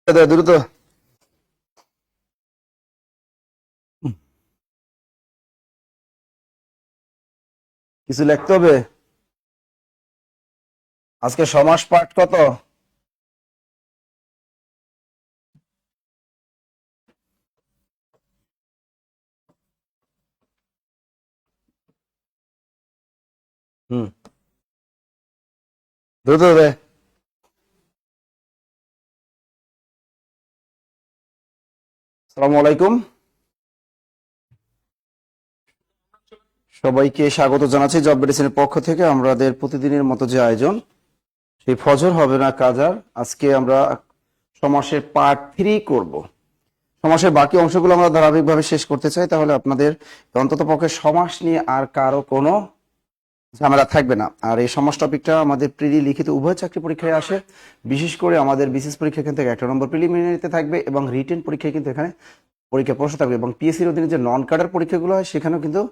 দ্রুত কিছু লিখতে হবে। আজকে সমাস পাঠ কত? হুম, দ্রুত হবে। আসসালামু আলাইকুম, সবাইকে স্বাগত জানাচ্ছি জব মেডিসিনের পক্ষ থেকে। আমাদের প্রতিদিনের মতো যে আয়োজন, সেই ফজর হবে না কাজার। আজকে আমরা সমাসের পার্ট 3 করব। সমাসের বাকি অংশগুলো আমরা ধারাবাহিকভাবে শেষ করতে চাই, তাহলে আপনাদের অন্তত পক্ষে সমাস নিয়ে আর কারো কোনো ঝামেলা থাকবে না। আর এই সমাস টপিকটা আমাদের প্রিলি লিখিত উভয় চাকরি পরীক্ষায় আসে। বিশেষ করে আমাদের বিসিএস পরীক্ষা এখান থেকে 1 নম্বর প্রিলিমিনারিতে থাকবে, এবং রিটেন পরীক্ষায় কিন্তু এখানে পরীক্ষা প্রশ্ন থাকবে, এবং পিএসসির অধীনে যে নন কাডার পরীক্ষাগুলো হয় সেখানেও কিন্তু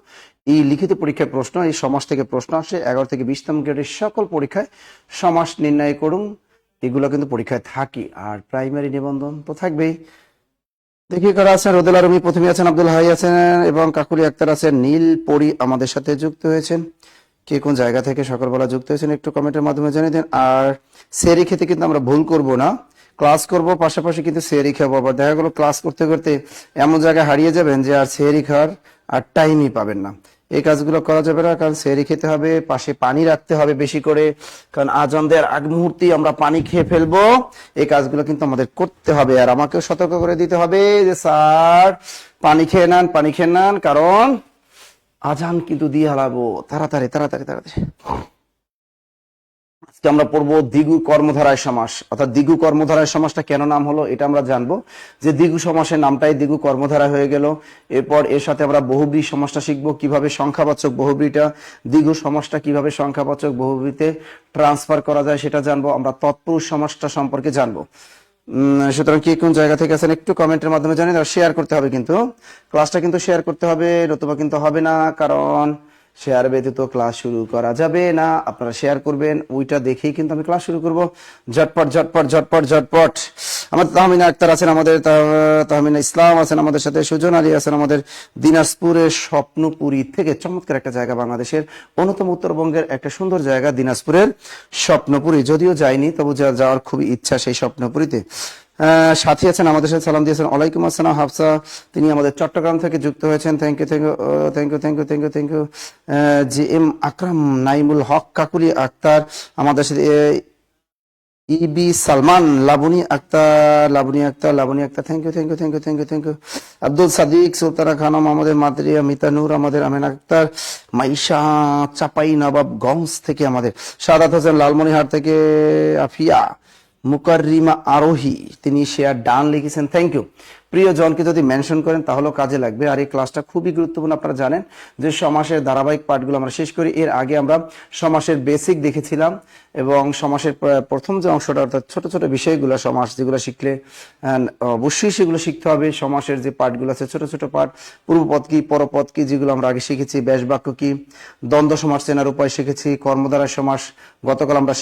এই লিখিত পরীক্ষায় প্রশ্ন, এই সমাস থেকে প্রশ্ন আসে। 11 থেকে 20 নম্বর গ্রেডের সকল পরীক্ষায় সমাস নির্ণয় করুন, এগুলো কিন্তু পরীক্ষায় থাকে। আর প্রাইমারি নিবন্ধন তো থাকবেই। দেখি কারা আছেন। রোদেল আরমি প্রথমে আছেন, আব্দুল হাই আছেন, এবং কাকুলি আক্তার আছেন। নীল পরি আমাদের সাথে যুক্ত হয়েছেন। কে কোন জায়গা থেকে সকালবেলা যুক্ত হয়েছেন একটু কমেন্টের মাধ্যমে জানিয়ে দেন। আর সেরি খেতে কিন্তু আমরা ভুল করব না, ক্লাস করব পাশাপাশি কিন্তু সেরি খাবো। আবার দেখা গেলো ক্লাস করতে করতে এমন জায়গায় হারিয়ে যাবেন যে আর সেরি খাওয়ার আর টাইমই পাবেন না। এই কাজগুলো করা যাবে না, কারণ সেরি খেতে হবে, পাশে পানি রাখতে হবে বেশি করে, কারণ আজান দেওয়ার আগ মুহূর্তেই আমরা পানি খেয়ে ফেলবো। এই কাজগুলো কিন্তু আমাদের করতে হবে। আর আমাকেও সতর্ক করে দিতে হবে যে স্যার পানি খেয়ে নেন, পানি খেয়ে নেন, কারণ আজান কিন্তু দিয়ে হারাবো। তাড়াতাড়ি তাড়াতাড়ি তাড়াতাড়ি। আজকে আমরা পড়বো দ্বিগু কর্মধারায় সমাস, অর্থাৎ দ্বিগু কর্মধারায় সমাসটা কেন নাম হলো এটা আমরা জানবো, যে দ্বিগু সমাসের নামটাই দ্বিগু কর্মধারা হয়ে গেল। এরপর এর সাথে আমরা বহুব্রী সমাসটা শিখবো, কিভাবে সংখ্যাবাচক বহুব্রীটা, দ্বিগু সমাসটা কিভাবে সংখ্যাবাচক বহুব্রীতে ট্রান্সফার করা যায় সেটা জানবো। আমরা তৎপুরুষ সমাসটা সম্পর্কে জানবো। সুতরাং কি কোন জায়গা থেকে আছেন একটু কমেন্টের মাধ্যমে জানিয়ে দাও। শেয়ার করতে হবে কিন্তু, ক্লাসটা কিন্তু শেয়ার করতে হবে, নতুবা কিন্তু হবে না, কারণ শেয়ার ব্যতীত ক্লাস শুরু করা যাবে না। আপনারা শেয়ার করবেন, ওইটা দেখেই কিন্তু আমি ক্লাস শুরু করব। ঝটপট ঝটপট ঝটপট ঝটপট। আমাদের তাহমিনা আক্তার আছেন, আমাদের তাহমিনা ইসলাম আছেন আমাদের সাথে, সুজন আলী আছেন আমাদের দিনাজপুরের স্বপ্নপুরী থেকে। চমৎকার একটা জায়গা, বাংলাদেশের অন্যতম উত্তরবঙ্গের একটা সুন্দর জায়গা দিনাজপুরের স্বপ্নপুরী। যদিও যাইনি, তবু যাওয়ার খুবই ইচ্ছা সেই স্বপ্নপুরীতে। সাথী আছেন আমাদের সাথে, সালাম দিয়েছেন। ওয়ালাইকুম আসসালাম হাফসা, তিনি আমাদের চট্টগ্রাম থেকে যুক্ত হয়েছেন। Thank you thank you thank you thank you thank you thank you. G M Akram, Naimul Haque, Kakuli Akhter আমাদের সাথে, ইবি Salman, Laboni Akhter, Laboni Akhter, Laboni Akhter, thank you thank you thank you thank you thank you. Abdul Sadiq, Sultana Khanam আমাদের, মাদরিয়া, মিতানুর আমাদের, আমিন আক্তার, মাইশা চাপাই নবাবগঞ্জ থেকে আমাদের, সাদাত হোসেন লালমনিহাট থেকে, আফিয়া মুকাররিমা আরোহী, তিনি শেয়ার ডান লিখেছেন, থ্যাংক ইউ। প্রিয় জনকে যদি মেনশন করেন তাহলেও কাজে লাগবে। আর এই ক্লাসটা খুবই গুরুত্বপূর্ণ। আপনারা জানেন যে সমাসের ধারাবাহিক পাঠগুলো আমরা শেষ করি। এর আগে আমরা সমাসের বেসিক দেখেছিলাম, এবং সমাসের প্রথম যে অংশটা, অর্থাৎ ছোট ছোট বিষয়গুলো সমাস যেগুলো শিখলে অবশ্যই সেগুলো শিখতে হবে। সমাসের যে পাঠগুলো আছে ছোট ছোট পাঠ, পূর্বপদ কি পরপদ কি, যেগুলো আমরা আগে শিখেছি, ব্যাস বাক্য কি, দ্বন্দ্ব সমাস চেনার উপায় শিখেছি, কর্মধারয় সমাস গতকাল আমরা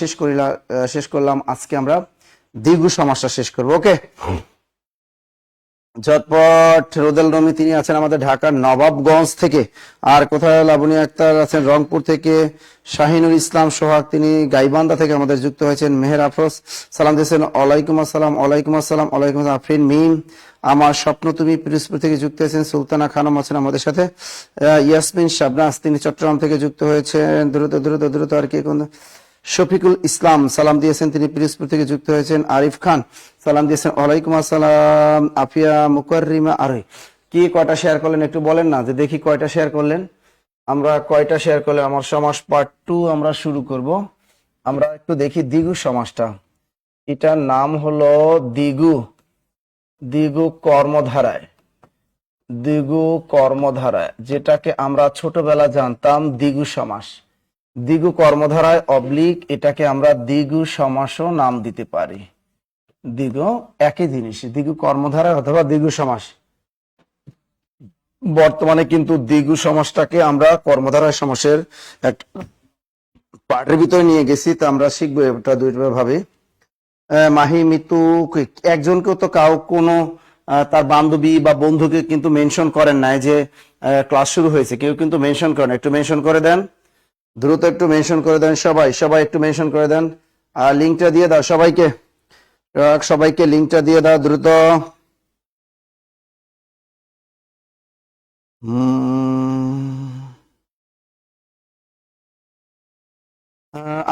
শেষ করলাম। আজকে আমরা দ্বিগু সমাসটা শেষ করবো। ওকে, ঝটপট। রোদেল রমি, তিনি আছেন আমাদের ঢাকার নবাবগঞ্জ থেকে। আর কোথায়? লাবণী আক্তার আছেন রংপুর থেকে। শাহিনুর ইসলাম সোহাগ, তিনি গাইবান্ধা থেকে আমাদের যুক্ত হয়েছেন। মেহের আফরোজ সালাম দিয়েছেন, ওয়ালাইকুম আসসালাম, ওয়ালাইকুম আসসালাম, ওয়ালাইকুম আসসালাম। আফরিন মিম, আমার স্বপ্ন তুমি, পিরোজপুর থেকে যুক্ত হয়েছেন। সুলতানা খানম আছেন আমাদের সাথে। ইয়াসমিন শাবনাজ, তিনি চট্টগ্রাম থেকে যুক্ত হয়েছেন। দ্রুত দ্রুত দ্রুত। আর কে কোন? শফিকুল ইসলাম সালাম দিয়েছেন, তিনি পিরোজপুর থেকে যুক্ত হয়েছেন। আরিফ খান সালাম দিয়েছেন, ওয়ালাইকুম আসসালাম। আফিয়া মুকাররিমা আরোহী, কি কয়টা শেয়ার করলেন একটু বলেন না, যে দেখি কয়টা শেয়ার করলেন। আমরা কয়টা শেয়ার করলে আমার সমাস পার্ট 2 আমরা শুরু করব। আমরা একটু দেখি দ্বিগু সমাসটা। এটার নাম হলো দ্বিগু, দ্বিগু কর্মধারায়, দ্বিগু কর্মধারায়, যেটাকে আমরা ছোটবেলা জানতাম দ্বিগু সমাস। দ্বিগু কর্মধারায় অবলিক, এটাকে আমরা দ্বিগু সমাসও নাম দিতে পারি। দ্বিগু একই জিনিস, দ্বিগু কর্মধারায় অথবা দ্বিগু সমাস। বর্তমানে কিন্তু দ্বিগু সমাসটাকে আমরা কর্মধারায় সমাসের এক পার্টের ভিতরে নিয়ে গেছি। তা আমরা শিখবো এটা দুইটা ভাবে। মাহি, মিতু, একজনকেও তো কোনো তার বান্ধবী বা বন্ধুকে কিন্তু মেনশন করেন নাই যে ক্লাস শুরু হয়েছে, কেউ কিন্তু মেনশন করেন। একটু মেনশন করে দেন, দ্রুত একটু মেনশন করে দেন, সবাই সবাই একটু মেনশন করে দেন। আর লিঙ্কটা দিয়ে দাও সবাইকে, সবাইকে লিঙ্কটা দিয়ে দাও দ্রুত।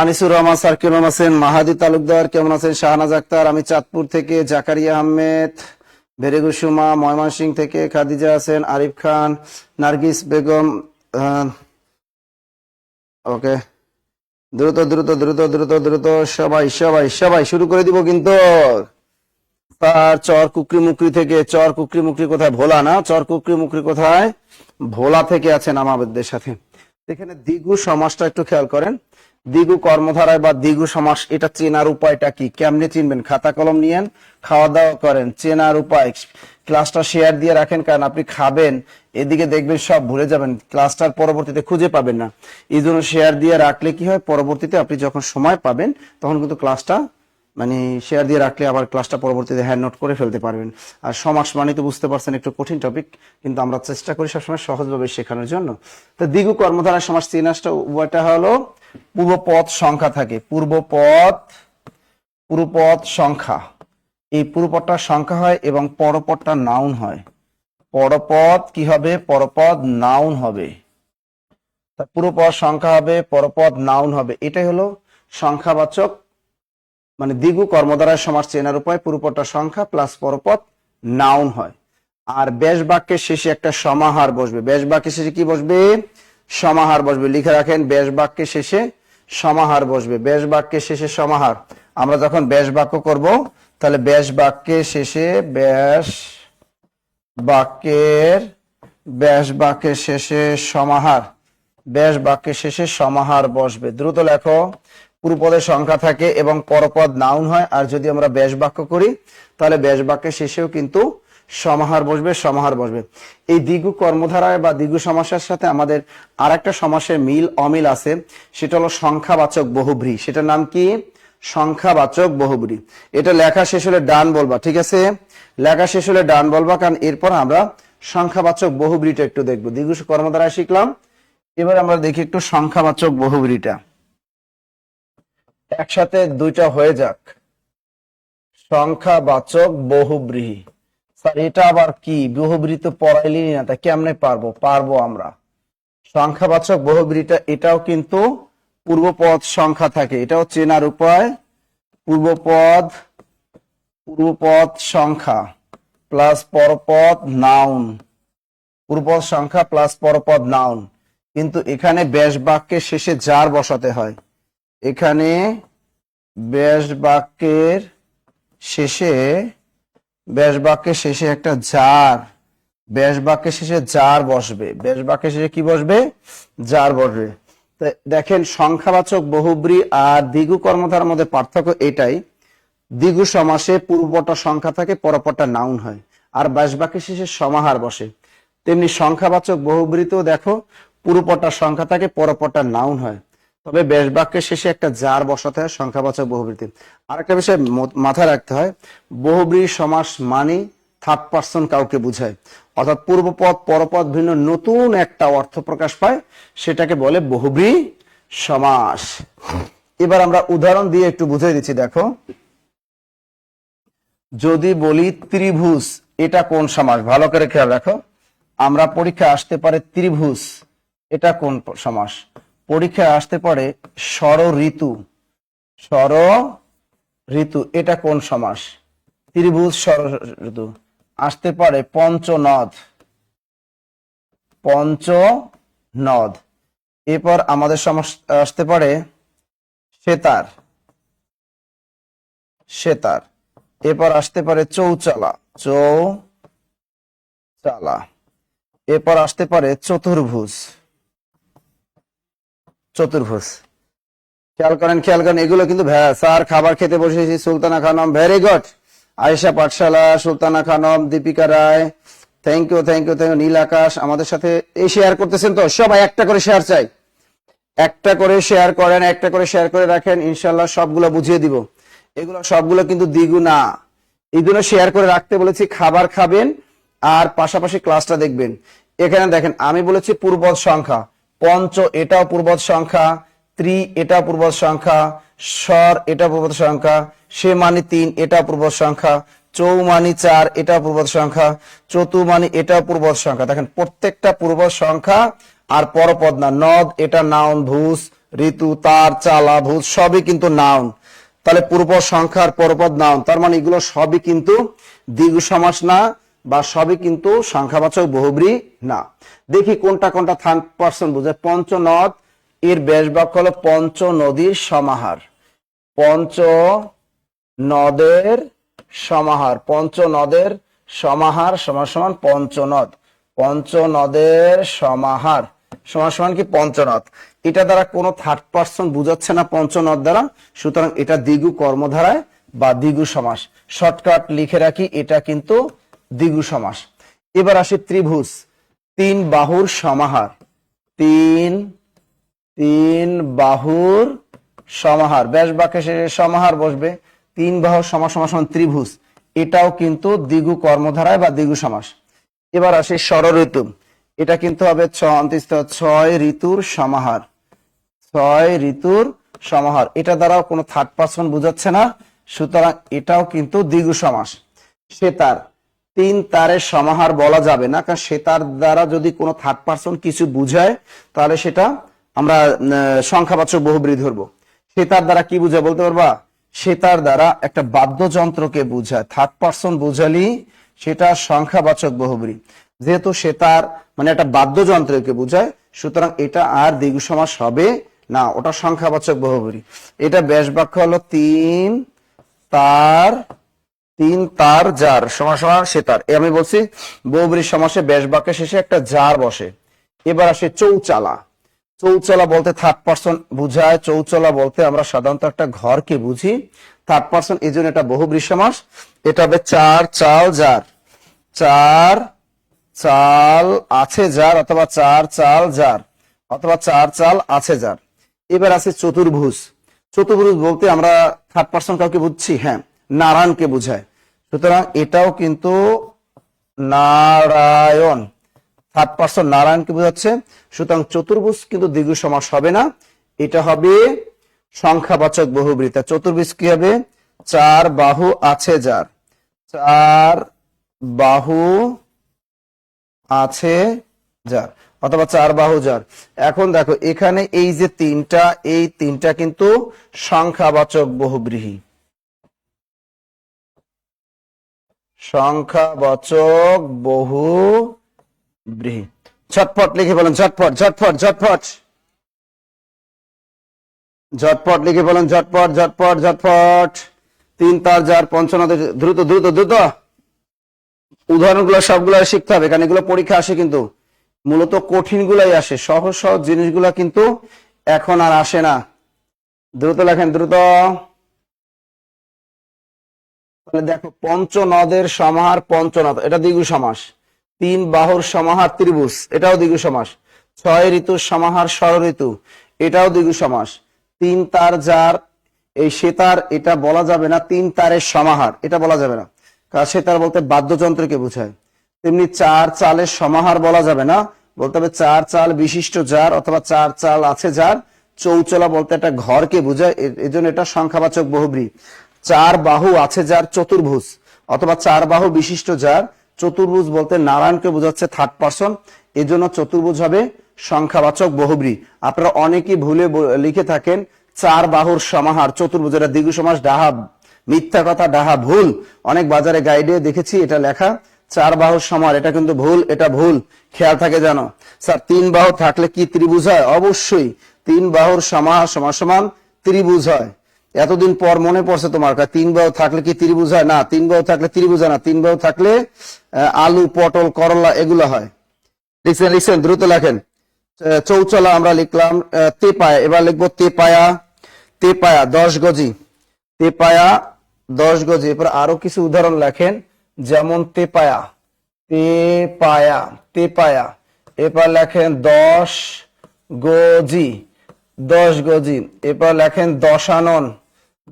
আনিসুর রহমান স্যার কেমন আছেন? মাহাদি তালুকদার কেমন আছেন? শাহনাজ আক্তার, আমি চাঁদপুর থেকে। জাকারিয়া আহমেদ, ভেরেগুসুমা ময়মনসিংহ থেকে। খাদিজা আছেন, আরিফ খান, নার্গিস বেগম। ওকে, দ্রুত দ্রুত দ্রুত দ্রুত দ্রুত সবাই সবাই সবাই শুরু করে দিব কিন্তু। তার চর কুকরি মুকরি থেকে, চর কুকরি মুকরি কোথায়? ভোলা না, চর কুকরি মুকরি কোথায়? ভোলা থেকে আছেন আমাদের সাথে। এখানে দ্বিগু সমাসটা একটু খেয়াল করেন। দ্বিগু কর্মধারায় বা দ্বিগু সমাস, এটা চেনার উপায়টা কি, কেমনে চিনবেন? খাতা কলম নিয়েন, খাওয়া দাওয়া করেন, চেনার উপায়। ক্লাসটা শেয়ার দিয়ে রাখেন, কারণ আপনি খাবেন এদিকে দেখবেন সব ভুলে যাবেন, ক্লাসটার পরবর্তীতে খুঁজে পাবেন না। এই জন্য শেয়ার দিয়ে রাখলে কি হয়, পরবর্তীতে আপনি যখন সময় পাবেন তখন কিন্তু ক্লাসটা শেয়ার দিয়ে রাখলে আবার ক্লাসটা পরবর্তীতে হ্যান্ড নোট করে ফেলতে পারবেন। আর সমাস মানে তো বুঝতে পারছেন একটু কঠিন টপিক, কিন্তু আমরা চেষ্টা করি সবসময় সহজভাবে শেখানোর জন্য। তো দ্বিগু কর্মধারা সমাস চিনাসটা উভয়টা হলো পূর্বপদ সংখ্যা থাকে, পূর্বপদ সংখ্যা। এই পূর্বপদটা সংখ্যা হয় এবং পরপদটা নাউন হয়। পরপদ কি হবে? পরপদ নাউন হবে। পূর্বপদ সংখ্যা হবে, পরপদ নাউন হবে। এটাই হলো সংখ্যাবাচক, দ্বিগু কর্মধারায় সমাস চেনার উপায়। পূর্বপদটা সংখ্যা প্লাস পরপদ নাউন হয়। আর বেশ বাক্যের শেষে একটা সমাহার বসবে। বেশ বাক্যের শেষে কি বসবে? সমাহার বসবে। লিখে রাখেন, বেশ বাক্যের শেষে সমাহার বসবে। বেশ বাক্যের শেষে সমাহার। আমরা যখন বেশ বাক্য করব, তাহলে বেশ বাক্যের শেষে বেশ বাক্যের শেষে সমাহার, বেশ বাক্যের শেষে সমাহার বসবে। দ্রুত লেখো। পূর্বপদের সংখ্যা থাকে এবং পরপদ নাউন হয়। আর যদি আমরা বেশ বাক্য করি তাহলে বেশ বাক্যের শেষেও কিন্তু সমাহার বসবে, সমাহার বসবে। এই দ্বিগু কর্মধারায় বা দ্বিগু সমাসের সাথে আমাদের আর একটা সমাসের মিল অমিল আছে, সেটা হলো সংখ্যাবাচক বহুব্রী। সেটার নাম কি? সংখ্যাবাচক বহুব্রী। এটা লেখা শেষ হলে ডান বলবা, ঠিক আছে? লেখা শেষ হলে ডান বলবা, কারণ এরপর আমরা সংখ্যাবাচক বহুব্রীটা একটু দেখবো। দ্বিগু কর্মধারায় শিখলাম, এবার আমরা দেখি একটু সংখ্যাবাচক বহুব্রীটা। একসাথে দুইটা হয়ে যাক, সংখ্যাবাচক বহুব্রীহি। স্যার এটা আবার কি? বহুব্রী তো পড়াইলি না, তা কেমনে পারবো আমরা। সংখ্যাবাচক বহুব্রীটা, এটাও কিন্তু পূর্বপদ সংখ্যা থাকে, এটাও চেনার উপায়। পূর্বপদ সংখ্যা প্লাস পরপদ নাউন, পূর্বপদ সংখ্যা প্লাস পরপদ নাউন। কিন্তু এখানে বেশ বাক্যের শেষে যার বসাতে হয়। এখানে বেশ বাক্যের শেষে একটা যার, বেশ বাক্যের শেষে যার বসবে। বেশ বাক্যের শেষে কি বসবে? যার বসবে। দেখেন, সংখ্যাবাচক বহুব্রী আর দ্বিগু কর্মধারার মধ্যে পার্থক্য এটাই, দ্বিগু সমাসে পূর্বপদটা সংখ্যা থাকে, পরপদটা নাউন হয়, আর বেশ বাক্যের শেষে সমাহার বসে। তেমনি সংখ্যাবাচক বহুব্রীতেও দেখো, পূর্বপদটা সংখ্যা থাকে, পরপদটা নাউন হয়, তবে বেশ বাক্যের শেষে একটা যার বসাতে হয় সংখ্যাবাচক বহুব্রীতে। আরেকটা বিষয় মাথায় রাখতে হয়, বহুব্রী সমাস মানে থার্ড পার্সন কাউকে বুঝায়, অর্থাৎ পূর্বপদ পরপদ ভিন্ন নতুন একটা অর্থ প্রকাশ পায়, সেটাকে বলে বহুব্রী সমাস। এবার আমরা উদাহরণ দিয়ে একটু বুঝিয়ে দিচ্ছি। দেখো, যদি বলি ত্রিভুজ, এটা কোন সমাস? ভালো করে খেয়াল রাখো, আমরা পরীক্ষা আসতে পারে ত্রিভুজ, এটা কোন সমাস? পরীক্ষায় আসতে পারে ষড়ঋতু, এটা কোন সমাস? ত্রিভুজ ষড়ঋতু। আসতে পারে পঞ্চনদ, এরপর আমাদের সমাস আসতে পারে সেতার, এরপর আসতে পারে চৌচালা, এরপর আসতে পারে চতুর্ভুজ। খেয়াল করেন, এগুলো কিন্তু স্যার খাবার খেতে বসেছি। Sultana Khanam, very good. আয়েশা পাঠশালা, সুলতানা খানম, দীপিকা রায়, থ্যাংক ইউ। নীল আকাশ আমাদের সাথে এই শেয়ার করতেছেন তো সবাই, একটা করে শেয়ার চাই, একটা করে শেয়ার করেন, একটা করে শেয়ার করে রাখেন, ইনশাল্লাহ সবগুলো বুঝিয়ে দিব। এগুলো সবগুলো কিন্তু দ্বিগু না। এই জন্য শেয়ার করে রাখতে বলেছি, খাবার খাবেন আর পাশাপাশি ক্লাসটা দেখবেন। এখানে দেখেন আমি বলেছি পূর্বজ সংখ্যা, পঞ্চ এটাও পূর্বজ সংখ্যা, ত্রি এটা পূর্বজ সংখ্যা, স্বর এটা পূর্বজ সংখ্যা, সে মানে 3 এটা পূর্বজ সংখ্যা, চৌমানি 4 এটা পূর্বজ সংখ্যা, চতুর্মানি এটা পূর্বজ সংখ্যা। দেখেন প্রত্যেকটা পূর্বজ সংখ্যা আর পরপদ না। নদ এটা নাউন, ভূষ, ঋতু, তার, চালা, ভূষ সবই কিন্তু নাউন। তাহলে পূর্ব সংখ্যার পরপদ নাউন, তার মানে এগুলো সবই কিন্তু দ্বিগু সমাস না, বা সবই কিন্তু সংখ্যাবাচক বহুব্রী না। দেখি কোনটা কোনটা থার্ড পারসন বুঝে। পঞ্চনদ এর ব্যাস বাক্য হলো পঞ্চ নদীর সমাহার। পঞ্চ নদের সমাহার, পঞ্চ নদের সমাহার সমান সমান পঞ্চনদ। পঞ্চ নদের সমাহার সমান সমান কি পঞ্চনদ। এটা দ্বারা কোনো থার্ড পারসন বুঝাচ্ছে না পঞ্চনদ দ্বারা, সুতরাং এটা দ্বিগু কর্মধারায় বা দ্বিগু সমাস। শর্টকাট লিখে রাখি, এটা কিন্তু দ্বিগু সমাস। এবার আসি ত্রিভুজ, 3 বাহুর সমাহার। তিন বাহুর সমাহার, ব্যাস বাক্যে শেষে সমাহার বসবে। 3 বাহুর সমান ত্রিভুজ, এটাও কিন্তু দ্বিগু কর্মধারায় বা দ্বিগু সমাস। এবার আসি ষড় ঋতু, এটা কিন্তু হবে 6 ঋতুর সমাহার। 6 ঋতুর সমাহার, এটা দ্বারাও কোনো থার্ড পারসন বুঝাচ্ছে না, সুতরাং এটাও কিন্তু দ্বিগু সমাস। সেতার, 3 তারের সমাহার বলা যাবে না, কারণ সেতার দ্বারা যদি কোনো থার্ড পারসন কিছু বুঝায় তাহলে সেটা আমরা সংখ্যাবাচক বহুব্রী ধরবো। সেতার দ্বারা কি বুঝায় বলতে পারবা? সেতার দ্বারা একটা বাদ্যযন্ত্রকে বুঝায়, থার্ড পারসন বুঝালি সেটা সংখ্যাবাচক বহুব্রী। যেহেতু সেতার মানে একটা বাদ্যযন্ত্রকে বুঝায়, সুতরাং এটা আর দ্বিগু সমাস হবে না, ওটা সংখ্যাবাচক বহুব্রী। এটা ব্যাস বাক্য হলো 3 তার জার সমান সমান সেতার। আমি বলছি বহুব্রী সমাসে ব্যাস বাক্যের শেষে একটা জার বসে। এবার আসে চৌচালা। চৌচালা বলতে থার্ড পারসন বুঝায়। চৌচালা বলতে আমরা সাধারণত একটা ঘরকে বুঝি, থার্ড পারসন, এই জন্য এটা বহুব্রী সমাস। এটা হবে 4 চাল জার। 4 চাল আছে যার, অথবা 4 চাল যার, অথবা 4 চাল আছে যার। এবার আছে চতুর্ভুজ। চতুর্ভুজ বলতে আমরা থার্ড পারসন কাউকে বুঝছি? হ্যাঁ, নারায়ণকে বুঝায়, সুতরাং এটাও কিন্তু নারায়ণ, থার্ড পারসন নারায়ণকে বোঝাচ্ছে, সুতরাং চতুর্ভুজ কিন্তু দ্বিগু সমাস হবে না, এটা হবে সংখ্যাবাচক বহুব্রী। চতুর্ভুজ কি হবে? 4 বাহু আছে যার। 4 বাহু আছে যার, অথবা 4 বাহু যার। এখন দেখো এখানে এই যে এই তিনটা কিন্তু সংখ্যাবাচক বহুব্রীহি। সংখ্যাবাচক বহুব্রীহি। ঝটপট লিখে বলেন, ঝটপট ঝটপট ঝটপট ঝটপট লিখে বলেন, ঝটপট ঝটপট ঝটপট। 3 তার যার, পঞ্চনদে, দ্রুত দ্রুত দ্রুত। উদাহরণগুলো সবগুলো শিখতে হবে, কারণ এগুলো পরীক্ষা আসে, কিন্তু মূলত কঠিন গুলাই আসে, সহজ সহজ জিনিসগুলা কিন্তু এখন আর আসে না। দ্রুত লেখেন, দ্রুত। দেখো পঞ্চনদের সমাহার পঞ্চনদ, এটা দ্বিগু সমাস। 3 বাহুর সমাহার ত্রিভুজ, এটাও দ্বিগু সমাস। 6 ঋতুর সমাহার ষড় ঋতু, এটাও দ্বিগু সমাস। 3 তার যার, এই সেতার, এটা বলা যাবে না। 3 তারের সমাহার, এটা বলা যাবে না, কারণ সেতার বলতে বাদ্যযন্ত্রকে বোঝায়। তেমনি 4 চালের সমাহার বলা যাবে না, বলতে হবে 4 চাল বিশিষ্ট যার, অথবা 4 চাল আছে যার। চৌচলা বলতে একটা ঘরকে বোঝায়, এজন্য এটা সংখ্যাবাচক বহুব্রী। 4 বাহু আছে যার চতুর্ভুজ, অথবা 4 বাহু বিশিষ্ট যার। চতুর্ভুজ বলতে নারায়ণকে বোঝাচ্ছে, থার্ড পারসন, এজন্য চতুর্ভুজ হবে সংখ্যাবাচক বহুব্রী। আপনারা অনেকেই ভুলে লিখে থাকেন 4 বাহুর সমাহার চতুর্ভুজ, এটা দ্বিগু সমাস। ডাহা, মিথ্যা কথা, ডাহা, ভুল। অনেক বাজারে গাইডে দেখেছি এটা লেখা 4 বাহুর সমাহার, এটা কিন্তু ভুল, এটা ভুল, খেয়াল থাকে জানো। স্যার 3 বাহু থাকলে কি ত্রিভুজ হয়? অবশ্যই 3 বাহুর সমাহার সমান সমান ত্রিভুজ হয়। এতদিন পর মনে পড়ছে তোমার, 3 বাহু থাকলে কি ত্রিভুজ হয়? না, 3 বাহু থাকলে ত্রিভুজ হয় না, 3 বাহু থাকলে আলু, পটল, করলা এগুলো হয়। লিখছেন লিখছেন, দ্রুত লেখেন। চৌচলা আমরা লিখলাম। তেপায়া, এবার লিখবো তেপায়া। তেপায়া 10 গজি, তেপায়া 10 গজি। এরপর আরো কিছু উদাহরণ লেখেন, যেমন তেপায়া, তেপায়া, তেপায়া। এরপর লেখেন 10 গজি, 10 গজি। এরপর লেখেন দশানন,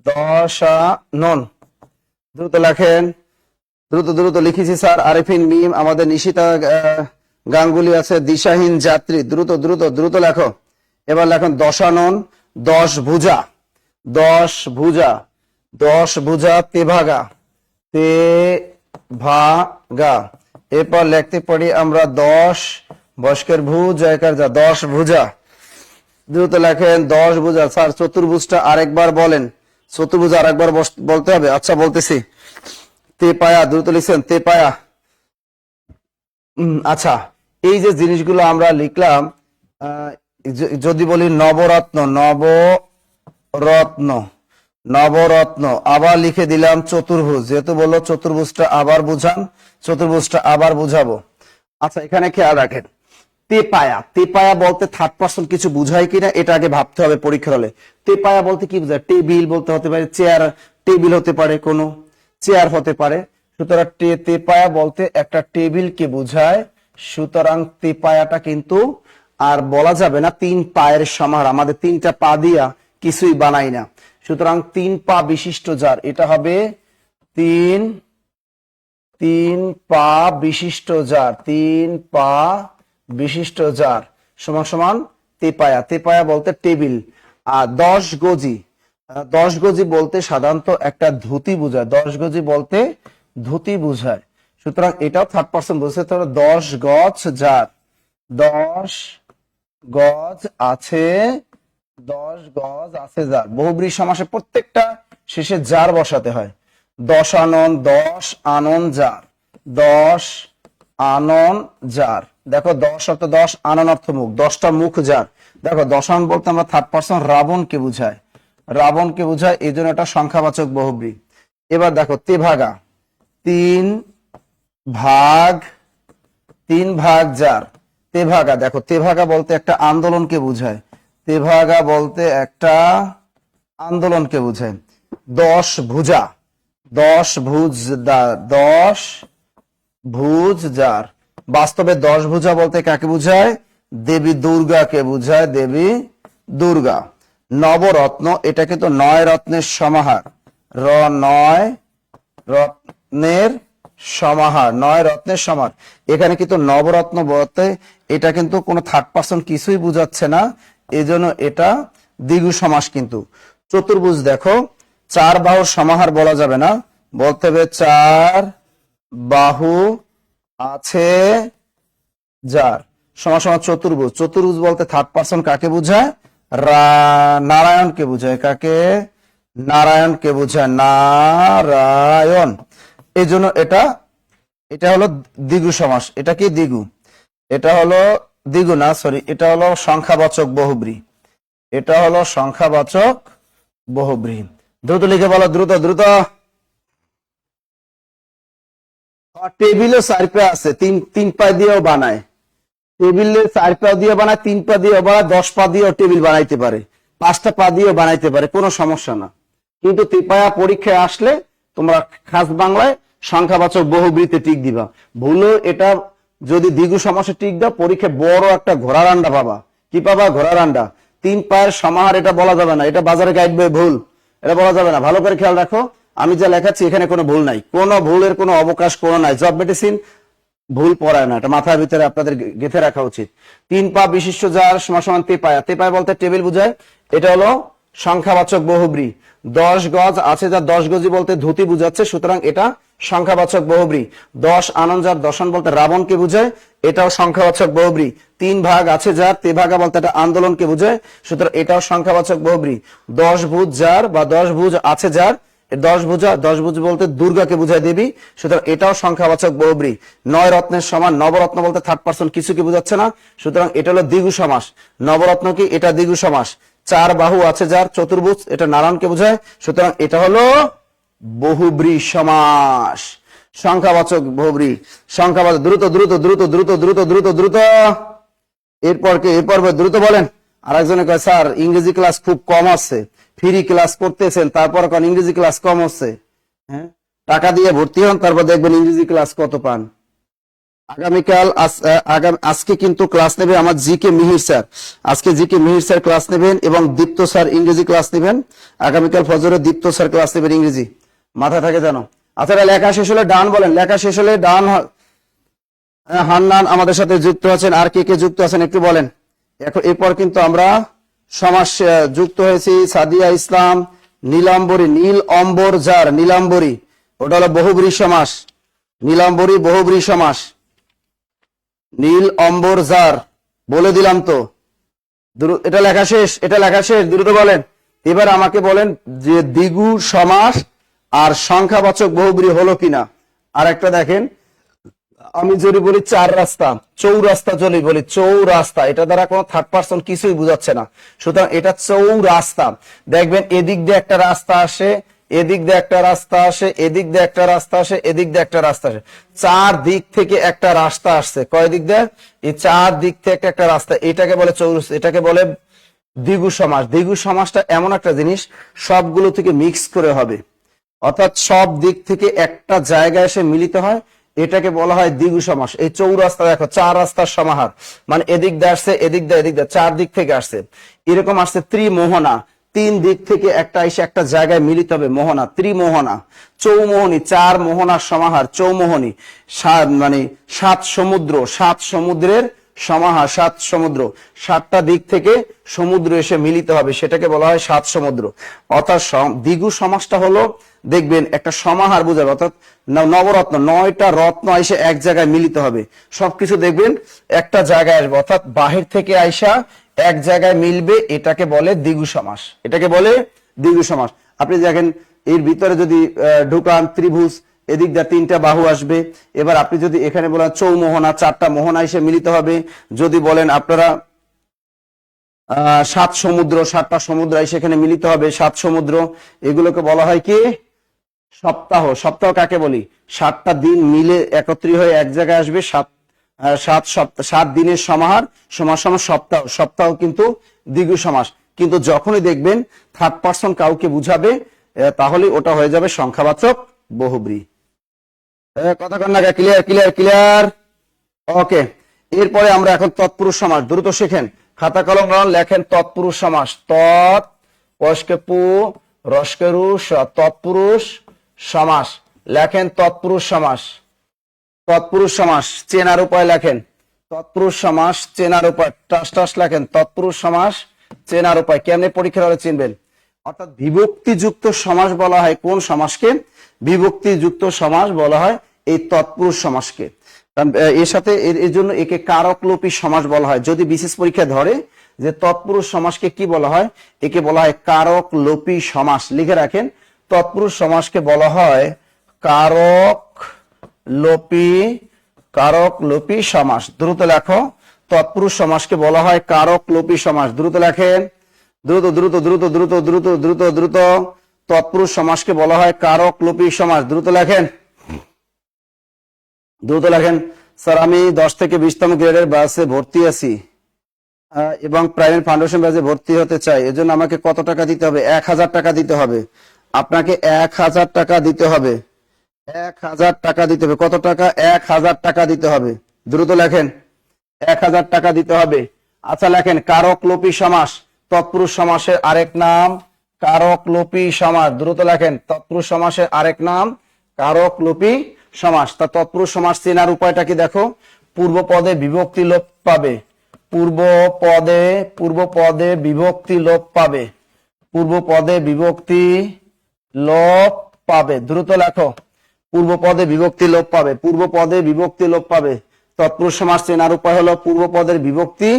দশানন। দ্রুত লেখেন, দ্রুত দ্রুত লিখেছি স্যার। আরিফিন মিম, আমাদের নিশিতা গাঙ্গুলি আছে, দিশাহীন যাত্রী। দ্রুত দ্রুত দ্রুত লেখো। এবার লেখেন দশানন, 10 ভুজা, 10 ভুজা, 10 ভুজা তেভাগা, তেভাগা। এরপর লিখতে পারি আমরা 10 বস্কের ভু জয়কার যা, 10 ভুজা। দ্রুত লেখেন 10 ভুজা। স্যার চতুর্ভুজটা আরেকবার বলেন, চতুর্ভুজ আরেকবার বলতে হবে। আচ্ছা বলতেছি। তে পায়া, দ্রুত লিখছেন তে পায়া। আচ্ছা, এই যে জিনিসগুলো আমরা লিখলাম, যদি বলি নবরত্ন, নবরত্ন, নবরত্ন, আবার লিখে দিলাম চতুর্ভুজ, যেহেতু বললো চতুর্ভুজটা আবার বুঝান, চতুর্ভুজটা আবার বুঝাবো। আচ্ছা এখানে খেয়াল রাখেন, তেপায়া, তেপায়া বলতে থার্ড পার্সন কিছু বুঝায় কিনা এটা আগে ভাবতে হবে পরীক্ষার হলে। তেপায়া বলতে কি বোঝায়? টেবিল বলতে হতে পারে, চেয়ার, টেবিল হতে পারে, কোনো চেয়ার হতে পারে। সুতরাং তেপায়া বলতে একটা টেবিলকে বোঝায়। সুতরাং তেপায়াটা কিন্তু আর বলা যাবে না 3 পায়ের সমাহার, আমাদের 3টা পা দিয়া কিছুই বানাই না। সুতরাং 3 পা বিশিষ্ট যার, এটা হবে 3 পা বিশিষ্ট যার, 3 পা বিশিষ্ট যার সমান সমান তেপায়া। তেপায়া বলতে টেবিল। আর 10 গজি, 10 গজি বলতে সাধারণত একটা ধুতি বোঝায়, 10 গজি বলতে ধুতি বোঝায়। সুতরাং এটাও থার্ড পার্সন বলছে। তাহলে 10 গজ যার, 10 গজ আছে, 10 গজ আছে যার। বহুব্রী সমাসে প্রত্যেকটা শেষে যার বসাতে হয়। 10 আনন, 10 আনন যার, 10 আনন যার। দেখো 10 অর্থ 10, আনন অর্থ মুখ, 10টা মুখ যার। দেখো দশানন বলতে আমরা থার্ড পার্সন রাবণকে বুঝায়, রাবণকে বুঝায়, এই জন্য এটা সংখ্যাবাচক বহুব্রী। এবার দেখো তেভাগা, 3 ভাগ, 3 ভাগ যার। তেভাগা, দেখো তেভাগা বলতে একটা আন্দোলনকে বুঝায়, তেভাগা বলতে একটা আন্দোলনকে বুঝায়। 10 ভুজা, 10 ভুজ, 10 ভুজ যার। বাস্তবে 10 ভুজা বলতে কাকে বুঝায়? দেবী দুর্গাকে বুঝায়, দেবী দুর্গা। নবরত্ন, এটা কিন্তু 9 রত্নের সমাহার, 9 রত্নের সমাহার, 9 রত্নের সমাহার। এখানে কিন্তু নবরত্ন বলতে এটা কিন্তু কোনো থার্ড পার্সন কিছুই বুঝাচ্ছে না, এজন্য এটা দ্বিগু সমাস। কিন্তু চতুর্ভুজ দেখো, 4 বাহুর সমাহার বলা যাবে না, বলতে হবে 4 বাহু আছে যার সমান সমান চতুর্ভুজ। চতুর্ভুজ বলতে থার্ড পার্সন কাকে বুঝায়? নারায়ণকে বুঝায়। কাকে? নারায়ণকে বুঝায়, নারায়ণ। এই জন্য এটা, এটা হলো দ্বিগু সমাস। এটা কি দ্বিগু? এটা হলো দ্বিগু না, সরি, এটা হলো সংখ্যাবাচক বহুব্রী, এটা হলো সংখ্যাবাচক বহুব্রী। দ্রুত লিখে বলো, দ্রুত দ্রুত। টেবিলও 4 পা আছে, 3 পা দিয়েও বানায়। টেবিলে 4 পা দিয়ে বানায়, 3 পা দিয়ে বানায়, 10 পা দিয়েও টেবিল বানাইতে পারে, 5টা পা দিয়েও বানাইতে পারে, কোনো সমস্যা না। কিন্তু তেপায়া পরীক্ষায় আসলে তোমরা খাস বাংলায় সংখ্যাবাচক বহুব্রীতে টিক দিবা। ভুলো এটা যদি দ্বিগু সমাসে টিক দাও, পরীক্ষায় বড় একটা ঘোড়ার আন্ডা পাবা। কি পাবা? ঘোড়ার আন্ডা। 3 পায়ের সমাহার এটা বলা যাবে না, এটা বাজারে গাইড বই ভুল, এটা বলা যাবে না। ভালো করে খেয়াল রাখো, আমি যা লেখাচ্ছি এখানে কোনো ভুল নাই, কোনো ভুলের কোনো অবকাশ কোনো নাই। জব মেডিসিন ভুল পড়ায় না, এটা মাথার ভিতরে আপনাদের গেঁথে রাখা উচিত। 3 পা বিশিষ্ট যার সমান সমান তেপায়া। তেপায়া বলতে টেবিল বুঝায়, এটা হলো সংখ্যাবাচক বহুব্রী। 10 গজ আছে যার, 10 গজি বলতে ধুতি বুঝাচ্ছে, সুতরাং এটা সংখ্যাবাচক বহুব্রী। 10 আনন যার, দশন বলতে রাবণকে বুঝায়, এটাও সংখ্যাবাচক বহুব্রী। 3 ভাগ আছে যার, তেভাগা বলতে এটা আন্দোলনকে বুঝায়, সুতরাং এটাও সংখ্যাবাচক বহুব্রী। 10 ভুজ যার বা 10 ভুজ আছে যার, 10 ভুজা, 10 ভুজ বলতে দুর্গাকে বুঝায় দেবী, সুতরাং এটাও সংখ্যাবাচক বহুব্রী। 9 রত্নের সমান। নবরত্ন বলতে থার্ড পার্সন কিছুকে বুঝাচ্ছে না, সুতরাং এটা হলো দ্বিগু সমাস। নবরত্ন কি? এটা দ্বিগু সমাস। 4 বাহু আছে যার, চতুর্ভুজ, এটা নারায়ণকে বুঝায়, সুতরাং এটা হলো বহুব্রী সমাস, সংখ্যাবাচক বহুব্রী। সংখ্যাবাচক। দ্রুত দ্রুত দ্রুত দ্রুত দ্রুত দ্রুত দ্রুত। এরপর কে? এরপর দ্রুত বলেন। আরেকজনে কয় স্যার ইংরেজি ক্লাস খুব কম আছে, ফ্রি ক্লাস করতেছেন, তারপর কোন ইংরেজি ক্লাস কম হচ্ছে। হ্যাঁ, টাকা দিয়ে ভর্তি হন, তারপর দেখবেন ইংরেজি ক্লাস কত পান। আগামীকাল আজকে কিন্তু ক্লাস নেবে আমার জিকে মিহির স্যার। আজকে জিকে মিহির স্যার ক্লাস নেবেন এবং দীপ্ত স্যার ইংরেজি ক্লাস নেবেন। আগামীকাল ফজরে দীপ্ত স্যার ক্লাস নেবেন ইংরেজি, মাথায় থাকে জানো। আচ্ছা, লেখা শেষ হলে ডান বলেন, লেখা শেষ হলে ডান। হান্নান আমাদের সাথে যুক্ত আছেন, আর কে কে যুক্ত আছেন একটু বলেন। এখন এরপর কিন্তু আমরা সমাস যুক্ত হয়েছি। সাদিয়া ইসলাম, নীলাম্বরী, নীল অম্বর যার, নীলাম্বরী, ওটা হলো বহুব্রী সমাস। নীলাম্বরী বহুব্রী সমাস, নীল অম্বর যার, বলে দিলাম তো। এটা লেখা শেষ, এটা লেখা শেষ, দ্রুত বলেন। এবার আমাকে বলেন যে দ্বিগু সমাস আর সংখ্যাবাচক বহুব্রী হলো কিনা। আর একটা দেখেন, আমি যদি বলি চার রাস্তা, চৌরাস্তা, যদি বলি চৌরাস্তা, এটা দ্বারা কোনো থার্ড পার্সন কিছুই বুঝাচ্ছে না, সুতরাং এটা চৌরাস্তা। দেখবেন এদিক দিয়ে একটা রাস্তা আসে, এদিক দিয়ে একটা রাস্তা আসে, এদিক দিয়ে একটা রাস্তা আসে, এদিক দিয়ে একটা রাস্তা আসে, চার দিক থেকে একটা রাস্তা আসছে। কয় দিক দিয়ে? এই চার দিক থেকে একটা রাস্তা, এটাকে বলে চৌরাস্তা, এটাকে বলে দ্বিগু সমাস। দ্বিগু সমাসটা এমন একটা জিনিস, সবগুলো থেকে মিক্স করে হবে, অর্থাৎ সব দিক থেকে একটা জায়গায় এসে মিলিত হয়, এটাকে বলা হয় দ্বিগু সমাস। এই চৌরাস্তা দেখো, চার রাস্তার সমাহার, মানে এদিক দিয়ে আসছে, এদিক দিয়ে, এদিক দিয়ে, চার দিক থেকে আসছে। এরকম আসছে ত্রিমোহনা, তিন দিক থেকে একটা এসে একটা জায়গায় মিলিত হবে, মোহনা, ত্রিমোহনা। চৌমোহনী, চার মোহনার সমাহার, চৌমোহনী। মানে সাত সমুদ্র, সাত সমুদ্রের সমাহার, সাত সমুদ্র, সাতটা দিক থেকে সমুদ্র এসে মিলিত হবে, সেটাকে বলা হয় সাত সমুদ্র। অর্থাৎ দ্বিগু সমাসটা হলো, দেখবেন একটা সমাহার বোঝাবে, অর্থাৎ নবরত্ন, 9টা রত্ন এসে এক জায়গায় মিলিত হবে, সবকিছু দেখবেন একটা জায়গায় আসবে, অর্থাৎ বাহির থেকে আইসা এক জায়গায় মিলবে, এটাকে বলে দ্বিগু সমাস, এটাকে বলে দ্বিগু সমাস। আপনি দেখেন এর ভিতরে যদি ঢুকান ত্রিভুজ, এদিক দিয়ে তিনটা বাহু আসবে। এবার আপনি যদি এখানে বলেন চৌমোহনা, চারটা মোহনা এসে মিলিত হবে। যদি বলেন আপনারা সাত সমুদ্র, সাতটা সমুদ্র এসে এখানে মিলিত হবে, সাত সমুদ্র। এগুলোকে বলা হয় কি? সপ্তাহ। সপ্তাহ কাকে বলি? 7টা দিন মিলে একত্রিত হয়ে এক জায়গায় আসবে, সাত দিনের সমাহার, সমাস সপ্তাহ। সপ্তাহ কিন্তু দ্বিগু সমাস। কিন্তু যখনই দেখবেন থার্ড পার্সন কাউকে বুঝাবে, তাহলে ওটা হয়ে যাবে সংখ্যাবাচক বহুব্রী। কথা কন না? Clear, clear, clear. ওকে, এরপরে আমরা এখন তৎপুরুষ সমাস, দ্রুত শেখেন, খাতা কলম লেখেন। তৎপুরুষ সমাস, তৎ পস্কে পু রস্কে রুষ, তৎপুরুষ সমাস লেখেন। তৎপুরুষ সমাস, তৎপুরুষ সমাস চেনার উপায় লেখেন। তৎপুরুষ সমাস চেনার উপায়, টাস টাস লেখেন। তৎপুরুষ সমাস চেনার উপায় কেমনে পরীক্ষার হলে চিনবেন? অর্থাৎ বিভক্তিযুক্ত সমাস বলা হয় কোন সমাসকে? বিভক্তিযুক্ত সমাস বলা হয় এই তৎপুরুষ সমাসকে। এর সাথে এর জন্য একে কারকলোপী সমাস বলা হয়। যদি বিশেষ পরীক্ষা ধরে যে তৎপুরুষ সমাসকে কি বলা হয়, একে বলা হয় কারকলোপী সমাস। লিখে রাখেন, তৎপুরুষ সমাসকে বলা হয় কারকলোপী সমাস। দ্রুত লেখো, তৎপুরুষ সমাসকে বলা হয় কারকলোপী সমাস। দ্রুত লেখেন, দ্রুত দ্রুত দ্রুত দ্রুত দ্রুত দ্রুত দ্রুত। তৎপুরুষ সমাসকে বলা হয় কারকলোপী সমাস। দ্রুত লেখেন, দ্রুত লেখেন। স্যার আমি 10 থেকে 20তম গ্রেডের ব্যাচে ভর্তি আছি এবং প্রাইমারি ফাউন্ডেশন ব্যাচে ভর্তি হতে চাই, এজন্য আমাকে কত টাকা দিতে হবে? 1000 টাকা দিতে হবে। আপনাকে 1000 টাকা দিতে হবে, 1000 টাকা দিতে হবে। কত টাকা? 1000 টাকা দিতে হবে। দ্রুত লেখেন, 1000 টাকা দিতে হবে। আচ্ছা লেখেন, কারকলোপী সমাস, তৎপুরুষ সমাসের আরেক নাম কারকলোপী সমাস। দ্রুত লেখেন, তৎপুরুষ সমাসের আরেক নাম কারকলোপী সমাস। তা তৎপুরুষ সমাস চেনার উপায়টা কি? দেখো, পূর্ব পদে বিভক্তি লোপ পাবে, পূর্ব পদে বিভক্তি লোপ পাবে, পূর্ব পদে বিভক্তি লোপ পাবে। দ্রুত লেখো, পূর্ব পদে বিভক্তি লোপ পাবে, পূর্ব পদে বিভক্তি লোপ পাবে। তৎপুরুষ সমাস চেনার উপায় হলো পূর্ব পদের বিভক্তি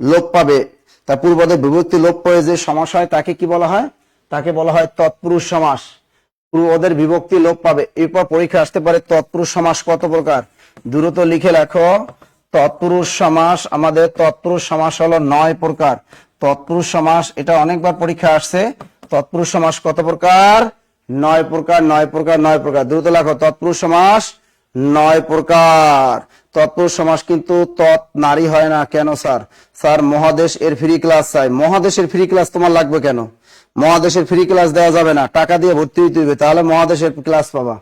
লোপ পাবে। তা পূর্ব পদের বিভক্তি লোপ পেয়ে যে সমাস হয় তাকে কি বলা হয়? তাকে বলা হয় তৎপুরুষ সমাস। পূর্ব পদের বিভক্তি লোপ পাবে। এরপর পরীক্ষা আসতে পারে তৎপুরুষ সমাস কত প্রকার? দ্রুত লিখে রাখো, তৎপুরুষ সমাস, আমাদের তৎপুরুষ সমাস হলো 9 প্রকার। তৎপুরুষ সমাস এটা অনেকবার পরীক্ষা আসছে। তৎপুরুষ সমাস কত প্রকার? 9 প্রকার, 9 প্রকার, 9 প্রকার। দ্রুত লেখো, তৎপুরুষ সমাস 9 প্রকার। তৎপুরুষ সমাস কিন্তু তৎ নারী হয় না কেন স্যার? স্যার মহাদেশ এর ফ্রি ক্লাস চাই। মহাদেশের ফ্রি ক্লাস তোমার লাগবে কেন? মহাদেশের ফ্রি ক্লাস দেওয়া যাবে না, টাকা দিয়ে ভর্তি হইতে হবে, তাহলে মহাদেশের ক্লাস পাবা।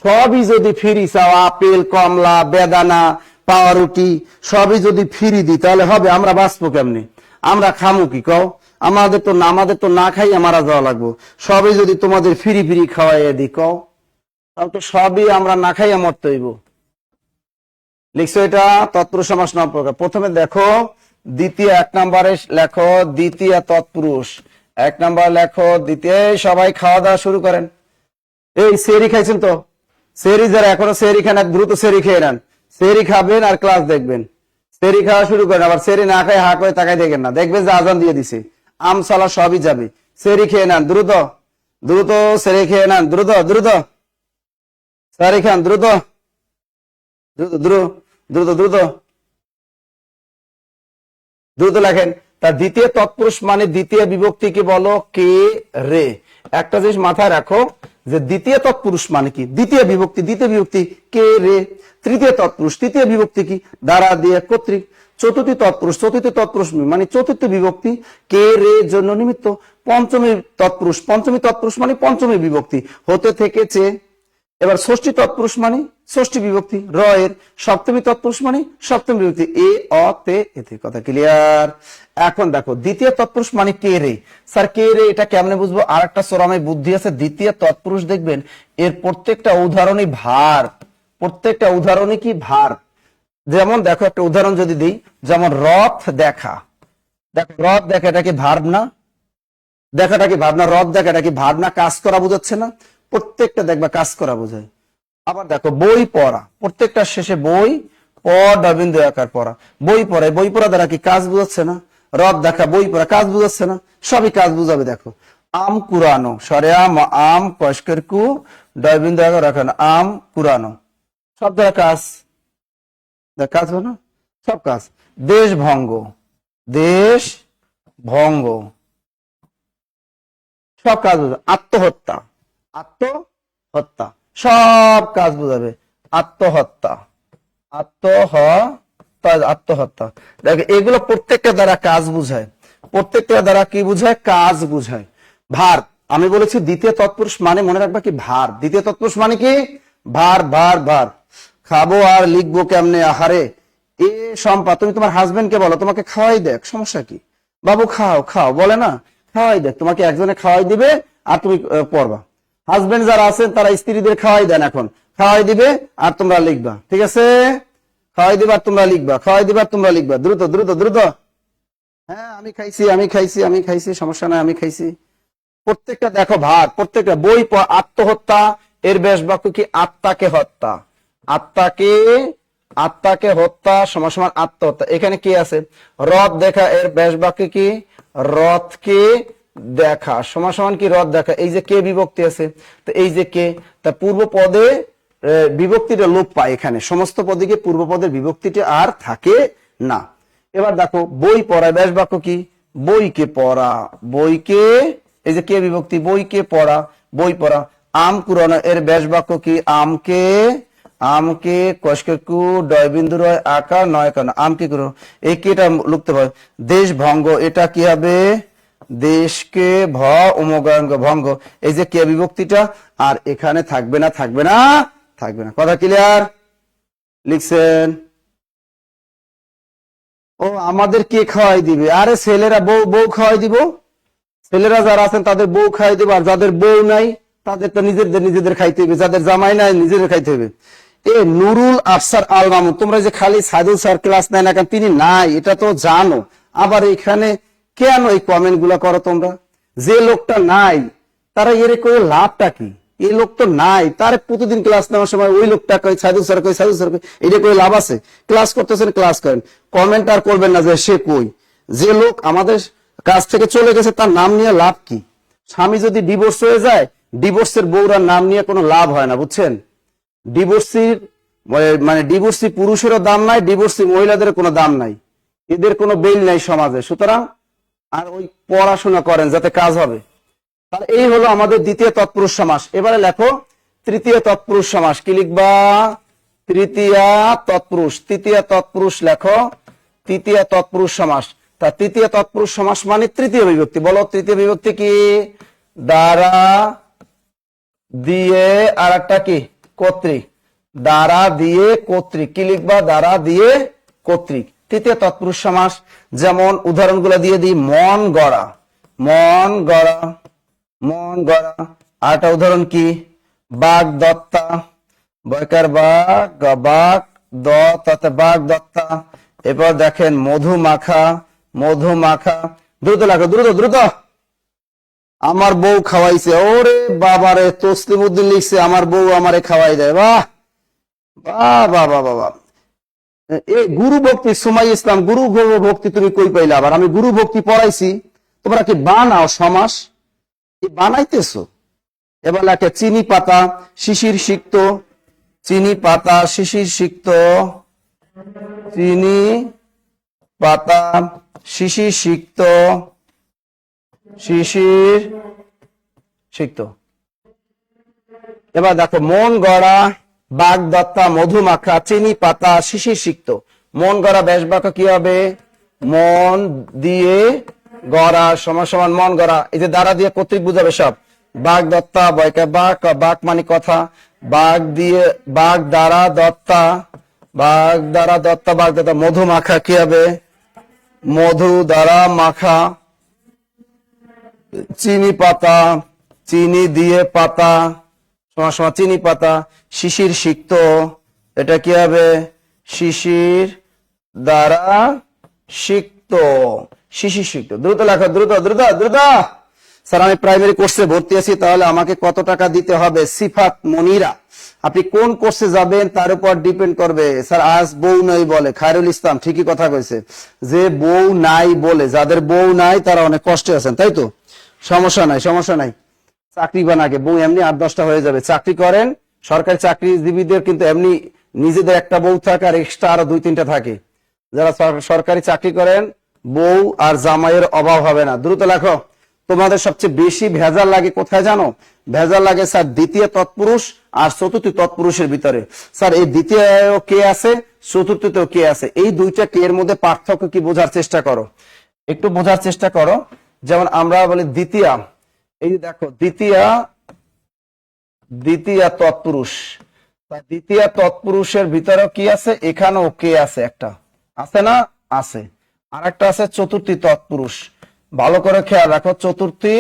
সবই যদি ফ্রি চাও, আপেল, কমলা, বেদানা, পাউরুটি সবই যদি ফ্রি দিই তাহলে হবে? আমরা বাঁচবো কেমনি? আমরা খামু কি কও? আমাদের তো না খাই মারা যাওয়া লাগবো। সবই যদি তোমাদের ফ্রি ফ্রি খাওয়াইয়া দিই কও, তাহলে তো সবই আমরা না খাইয়া মরতে হইব। লিখছো এটা তৎপুরুষ সমাস 9 প্রকার। প্রথমে দেখো দ্বিতীয় 1 নম্বরে লেখো দ্বিতীয় তৎপুরুষ। 1 নম্বর লেখো দ্বিতীয়। সবাই খাওয়া দাওয়া শুরু করেন। এই সেরি খাইছেন তো? সেরি যারা এখনো সেরি খান দ্রুত সেরি খেয়ে নেন। সেরি খাবেন আর ক্লাস দেখবেন। সেরি খাওয়া শুরু করেন। আবার সেরি না খাই হা করে তাকাই দেখেন না, দেখবেন যে আজান দিয়ে দিছে। আমসালা সবই যাবে। সেরি খেয়ে নেন দ্রুত দ্রুত, সেরি খেয়ে নেন দ্রুত দ্রুত, সেরি খান দ্রুত দ্রুত দ্রুত দ্রুত দ্রুত দ্রুত লেখেন। তার দ্বিতীয় তৎপুরুষ মানে দ্বিতীয় বিভক্তিকে বলো কে রে। একটা জিনিস মাথায় রাখো যে দ্বিতীয় তৎপুরুষ মানে কি? দ্বিতীয় বিভক্তি। দ্বিতীয় বিভক্তি কে রে। তৃতীয় তৎপুরুষ তৃতীয় বিভক্তি কি? দ্বারা দিয়ে কর্তৃক। চতুর্থী তৎপুরুষ চতুর্থ তৎপুরুষ মানে চতুর্থ বিভক্তি কে রে জন্য নিমিত্ত। পঞ্চমী তৎপুরুষ পঞ্চমী তৎপুরুষ মানে পঞ্চমী বিভক্তি হতে থেকেছে। এবার ষষ্ঠী তৎপুরুষ মানে ষষ্ঠী বিভক্তি র এর। সপ্তমী তৎপুরুষ মানে সপ্তমী বিভক্তি এ অ তে এতে। কথা ক্লিয়ার? এখন দেখো দ্বিতীয় তৎপুরুষ মানে কে রে। স্যার কে রে এটা কেমনে বুঝবো? আর একটা চোরাময় বুদ্ধি আছে। দ্বিতীয় তৎপুরুষ দেখবেন এর প্রত্যেকটা উদাহরণই ভার। প্রত্যেকটা উদাহরণই কি? ভার। যেমন দেখো একটা উদাহরণ যদি দিই, যেমন রথ দেখা। দেখো রথ দেখা, এটা কি ভার্ব না? দেখাটা কি ভাবনা? রথ দেখা এটা কি ভাবনা? কাজ করা বোঝাচ্ছে না? প্রত্যেকটা দেখবা কাজ করা বোঝায়। আবার দেখো বই পড়া, প্রত্যেকটা শেষে বই বিন্দু আকার পড়া। বই পড়ায়, বই পড়া দ্বারা কি কাজ বুঝাচ্ছে না? রথ দেখা বই পড়া কাজ বুঝাচ্ছে না? সবই কাজ বুঝাবে। দেখো আম কুরানো, সরে আম কষ্কের কু বিন্দু আকার রাখানো, আম কুরানো সব দ্বারা কাজ। কাজ হয় না? সব কাজ। দেশ ভঙ্গ, দেশ ভঙ্গ সব কাজ বুঝাবে। আত্মহত্যা, আত্মহত্যা সব কাজ বুঝাবে। আত্মহত্যা, আত্মহত্যা, আত্মহত্যা। দেখো এগুলো প্রত্যেকটা দ্বারা কাজ বুঝায়। প্রত্যেকটা দ্বারা কি বুঝায়? কাজ বুঝায়। ভার, আমি বলেছি দ্বিতীয় তৎপুরুষ মানে মনে রাখবা কি? ভার। দ্বিতীয় তৎপুরুষ মানে কি? ভার ভার ভার। খাবো আর লিখবো কেমনে আহারে। এ সম্পা, তুমি তোমার হাজবেন্ডকে বলো তোমাকে খাওয়াই দেখ, সমস্যা কি? বাবু খাও খাও বলে না? খাওয়াই দেখ। তোমাকে একজনে খাওয়াই দিবে আর তুমি পড়বা। হাজবেন্ড যারা আছেন তারা স্ত্রীদের খাওয়াই দেন, এখন খাওয়াই দিবে আর তোমরা লিখবা। ঠিক আছে? খাওয়াই দিবা আর তোমরা লিখবা, খাওয়াই দিবা আর তোমরা লিখবা। দ্রুত দ্রুত দ্রুত। হ্যাঁ আমি খাইছি আমি খাইছি আমি খাইছি, সমস্যা নাই আমি খাইছি। প্রত্যেকটা দেখো ভার। প্রত্যেকটা বই আত্মহত্যা এর ব্যাস বাক্য কি? আত্মাকে হত্যা। আত্মাকে, আত্মাকে হত্যা সমান সমান আত্মহত্যা। এখানে কি আছে? রথ দেখা এর ব্যাস বাক্য কি? রথকে দেখা সমান সমান কি? রথ দেখা। এই যে কে বিভক্তি আছে, তো এই যে কে, তা পূর্ব পদে বিভক্তিটা লোপ পায়। এখানে সমস্ত পদে কি পূর্ব পদের বিভক্তিটা আর থাকে না। এবার দেখো বই পড়া ব্যাস বাক্য কি? বইকে পড়া, বইকে, এই যে কে বিভক্তি বইকে পড়া, বই পড়া। আম কুরানো এর ব্যাস বাক্য কি? আমকে, আমকে কষ্কু বিন্দু রয় আকার নয় কারণ আমকে কুরানো। এই কেটা লিখতে পারে। দেশ ভঙ্গ, এটা কি হবে? দেশকে ভ উমগাঙ্গ ভঙ্গ। এই যে কে বিভক্তিটা আর এখানে থাকবে না, থাকবে না, থাকবে না। কথা ক্লিয়ার? লিখছেন? ও আমাদের কে খাওয়াই দিবে? আরে ছেলেরা বউ, বউ খাওয়াই দিব। ছেলেরা যারা আছেন তাদের বউ খাওয়াই দিবে, আর যাদের বউ নাই তাদের তো নিজেদের নিজেদের খাইতে হবে, যাদের জামাই নাই নিজেদের খাইতে হবে। এ নুরুল আফসার আল মামুন, তোমরা যে খালি সাইদুল স্যার ক্লাস নেয় না কেন? তিনি নাই এটা তো জানো, আবার এখানে কেন এই কমেন্ট গুলা করো তোমরা? যে লোকটা নাই তারা এর করে লাভটা কি? এই লোক তো নাই, তার প্রতিদিন ক্লাস নেওয়ার সময় ওই লোকটা কই সাইদুল স্যার কই সাইদুল স্যার কই, এটা করে লাভ আছে? ক্লাস করতেছেন ক্লাস করেন, কমেন্ট আর করবেন না যে সে কই। যে লোক আমাদের কাছ থেকে চলে গেছে তার নাম নিয়ে লাভ কি? স্বামী যদি ডিভোর্স হয়ে যায়, ডিভোর্সের বউরার নাম নিয়ে কোনো লাভ হয় না, বুঝছেন? ডিভোর্সির মানে ডিভোর্সি পুরুষেরও দাম নাই, ডিভোর্সি মহিলাদের কোনো দাম নাই, এদের কোনো বেল নাই সমাজে। সুতরাং আর ওই পড়াশোনা করেন যাতে কাজ হবে। তাহলে এই হলো আমাদের দ্বিতীয় তৎপুরুষ সমাস। এবারে লেখো তৃতীয় তৎপুরুষ সমাস। কি লিখবা? তৃতীয় তৎপুরুষ। তৃতীয় তৎপুরুষ লেখো তৃতীয় তৎপুরুষ সমাস। তা তৃতীয় তৎপুরুষ সমাস মানে তৃতীয় বিভক্তি। বলো তৃতীয় বিভক্তি কি? দ্বারা দিয়ে আর একটা কি? কর্তৃক। দ্বারা দিয়ে কর্তৃক, কি লিখবা? দ্বারা দিয়ে কর্তৃক। তৃতীয় তৎপুরুষ সমাস, যেমন উদাহরণগুলো দিয়ে দিই। মন গড়া, মন গড়া, মন গড়া। আরেকটা উদাহরণ কি? বাগ দত্তা, বয়কার বাগ, বাগ দত্তা, বাগ দত্তা। এরপর দেখেন মধু মাখা, মধু মাখা। দ্রুত লেখো, দ্রুত দ্রুত। আমার বউ খাওয়াইছে, ওরে বাবারে, তসলিম উদ্দিন লিখছে আমার বউ আমারে খাওয়াই দেয়। বাহ বাহ বাহ বাহ বাহ। এই গুরু ভক্তি, সুমাই ইসলাম, গুরু ভক্তি তুমি কই পাইলে? আবার আমি গুরু ভক্তি পড়াইছি, তোমরা কি বানাও সমাস? কি বানাইতেছো? এবার লেখে চিনি পাতা, শিশির সিক্ত, চিনি পাতা, শিশির সিক্ত, চিনি পাতা, শিশির সিক্ত, শিশির সিক্ত। এবার দেখো মন গড়া, বাগ দত্তা, মধু মাখা, চিনি পাতা, শিশির সিক্ত। মন গড়া ব্যাস বাক্য কি হবে? মন দিয়ে গড়া সমান সমান মন গড়া। এই যে দ্বারা দিয়ে কর্তৃক বুঝাবে সব। বাগ দত্তা, বয়কা বাক, বাক মানে কথা, বাগ দিয়ে, বাগ দ্বারা দত্তা, বাগ দ্বারা দত্তা, বাগ দত্তা। মধু মাখা কি হবে? মধু দ্বারা মাখা। চিনি পাতা, চিনি দিয়ে পাতা সমান সমান চিনি পাতা। শিশির সিক্ত, এটা কি হবে? শিশির দ্বারা সিক্ত, শিশির সিক্ত। দ্রুত লেখো, দ্রুত দ্রুত দ্রুত। স্যার আমি প্রাইমারি কোর্সে ভর্তি আছি, তাহলে আমাকে কত টাকা দিতে হবে? সিফাত মনিরা, আপনি কোন কোর্সে যাবেন তার উপর ডিপেন্ড করবে। স্যার আজ বউ নাই বলে, খায়রুল ইসলাম ঠিকই কথা কইছে, যে বউ নাই বলে, যাদের বউ নাই তারা অনেক কষ্টে আছেন, তাই তো? সমস্যা নাই, সমস্যা নাই। চাকরি বান আগে, বউ এমনি 8-10টা হয়ে যাবে। চাকরি করেন, সরকারি চাকরিজীবীদের কিন্তু এমনি নিজেদের একটা বউ থাকে আর এক্সট্রা আরো 2-3টা থাকে। যারা সরকারি চাকরি করেন, বউ আর জামাইয়ের অভাব হবে না। দ্রুত লেখো। তোমাদের সবচেয়ে বেশি ভেজাল লাগে কোথায় জানো? ভেজাল লাগে স্যার দ্বিতীয় তৎপুরুষ আর চতুর্থ তৎপুরুষের ভিতরে। স্যার এই দ্বিতীয় কে আছে, চতুর্থতেও কে আছে, এই দুইটা কে এর মধ্যে পার্থক্য কি বোঝার চেষ্টা করো, একটু বোঝার চেষ্টা করো। যেমন আমরা বলি দ্বিতীয়া, এই যে দেখো দ্বিতীয় তৎপুরুষ, দ্বিতীয় তৎপুরুষের ভিতরে কি আছে? এখানেও কে আছে, একটা আছে না? আছে। আর একটা আছে চতুর্থী তৎপুরুষ, ভালো করে খেয়াল রাখো। চতুর্থী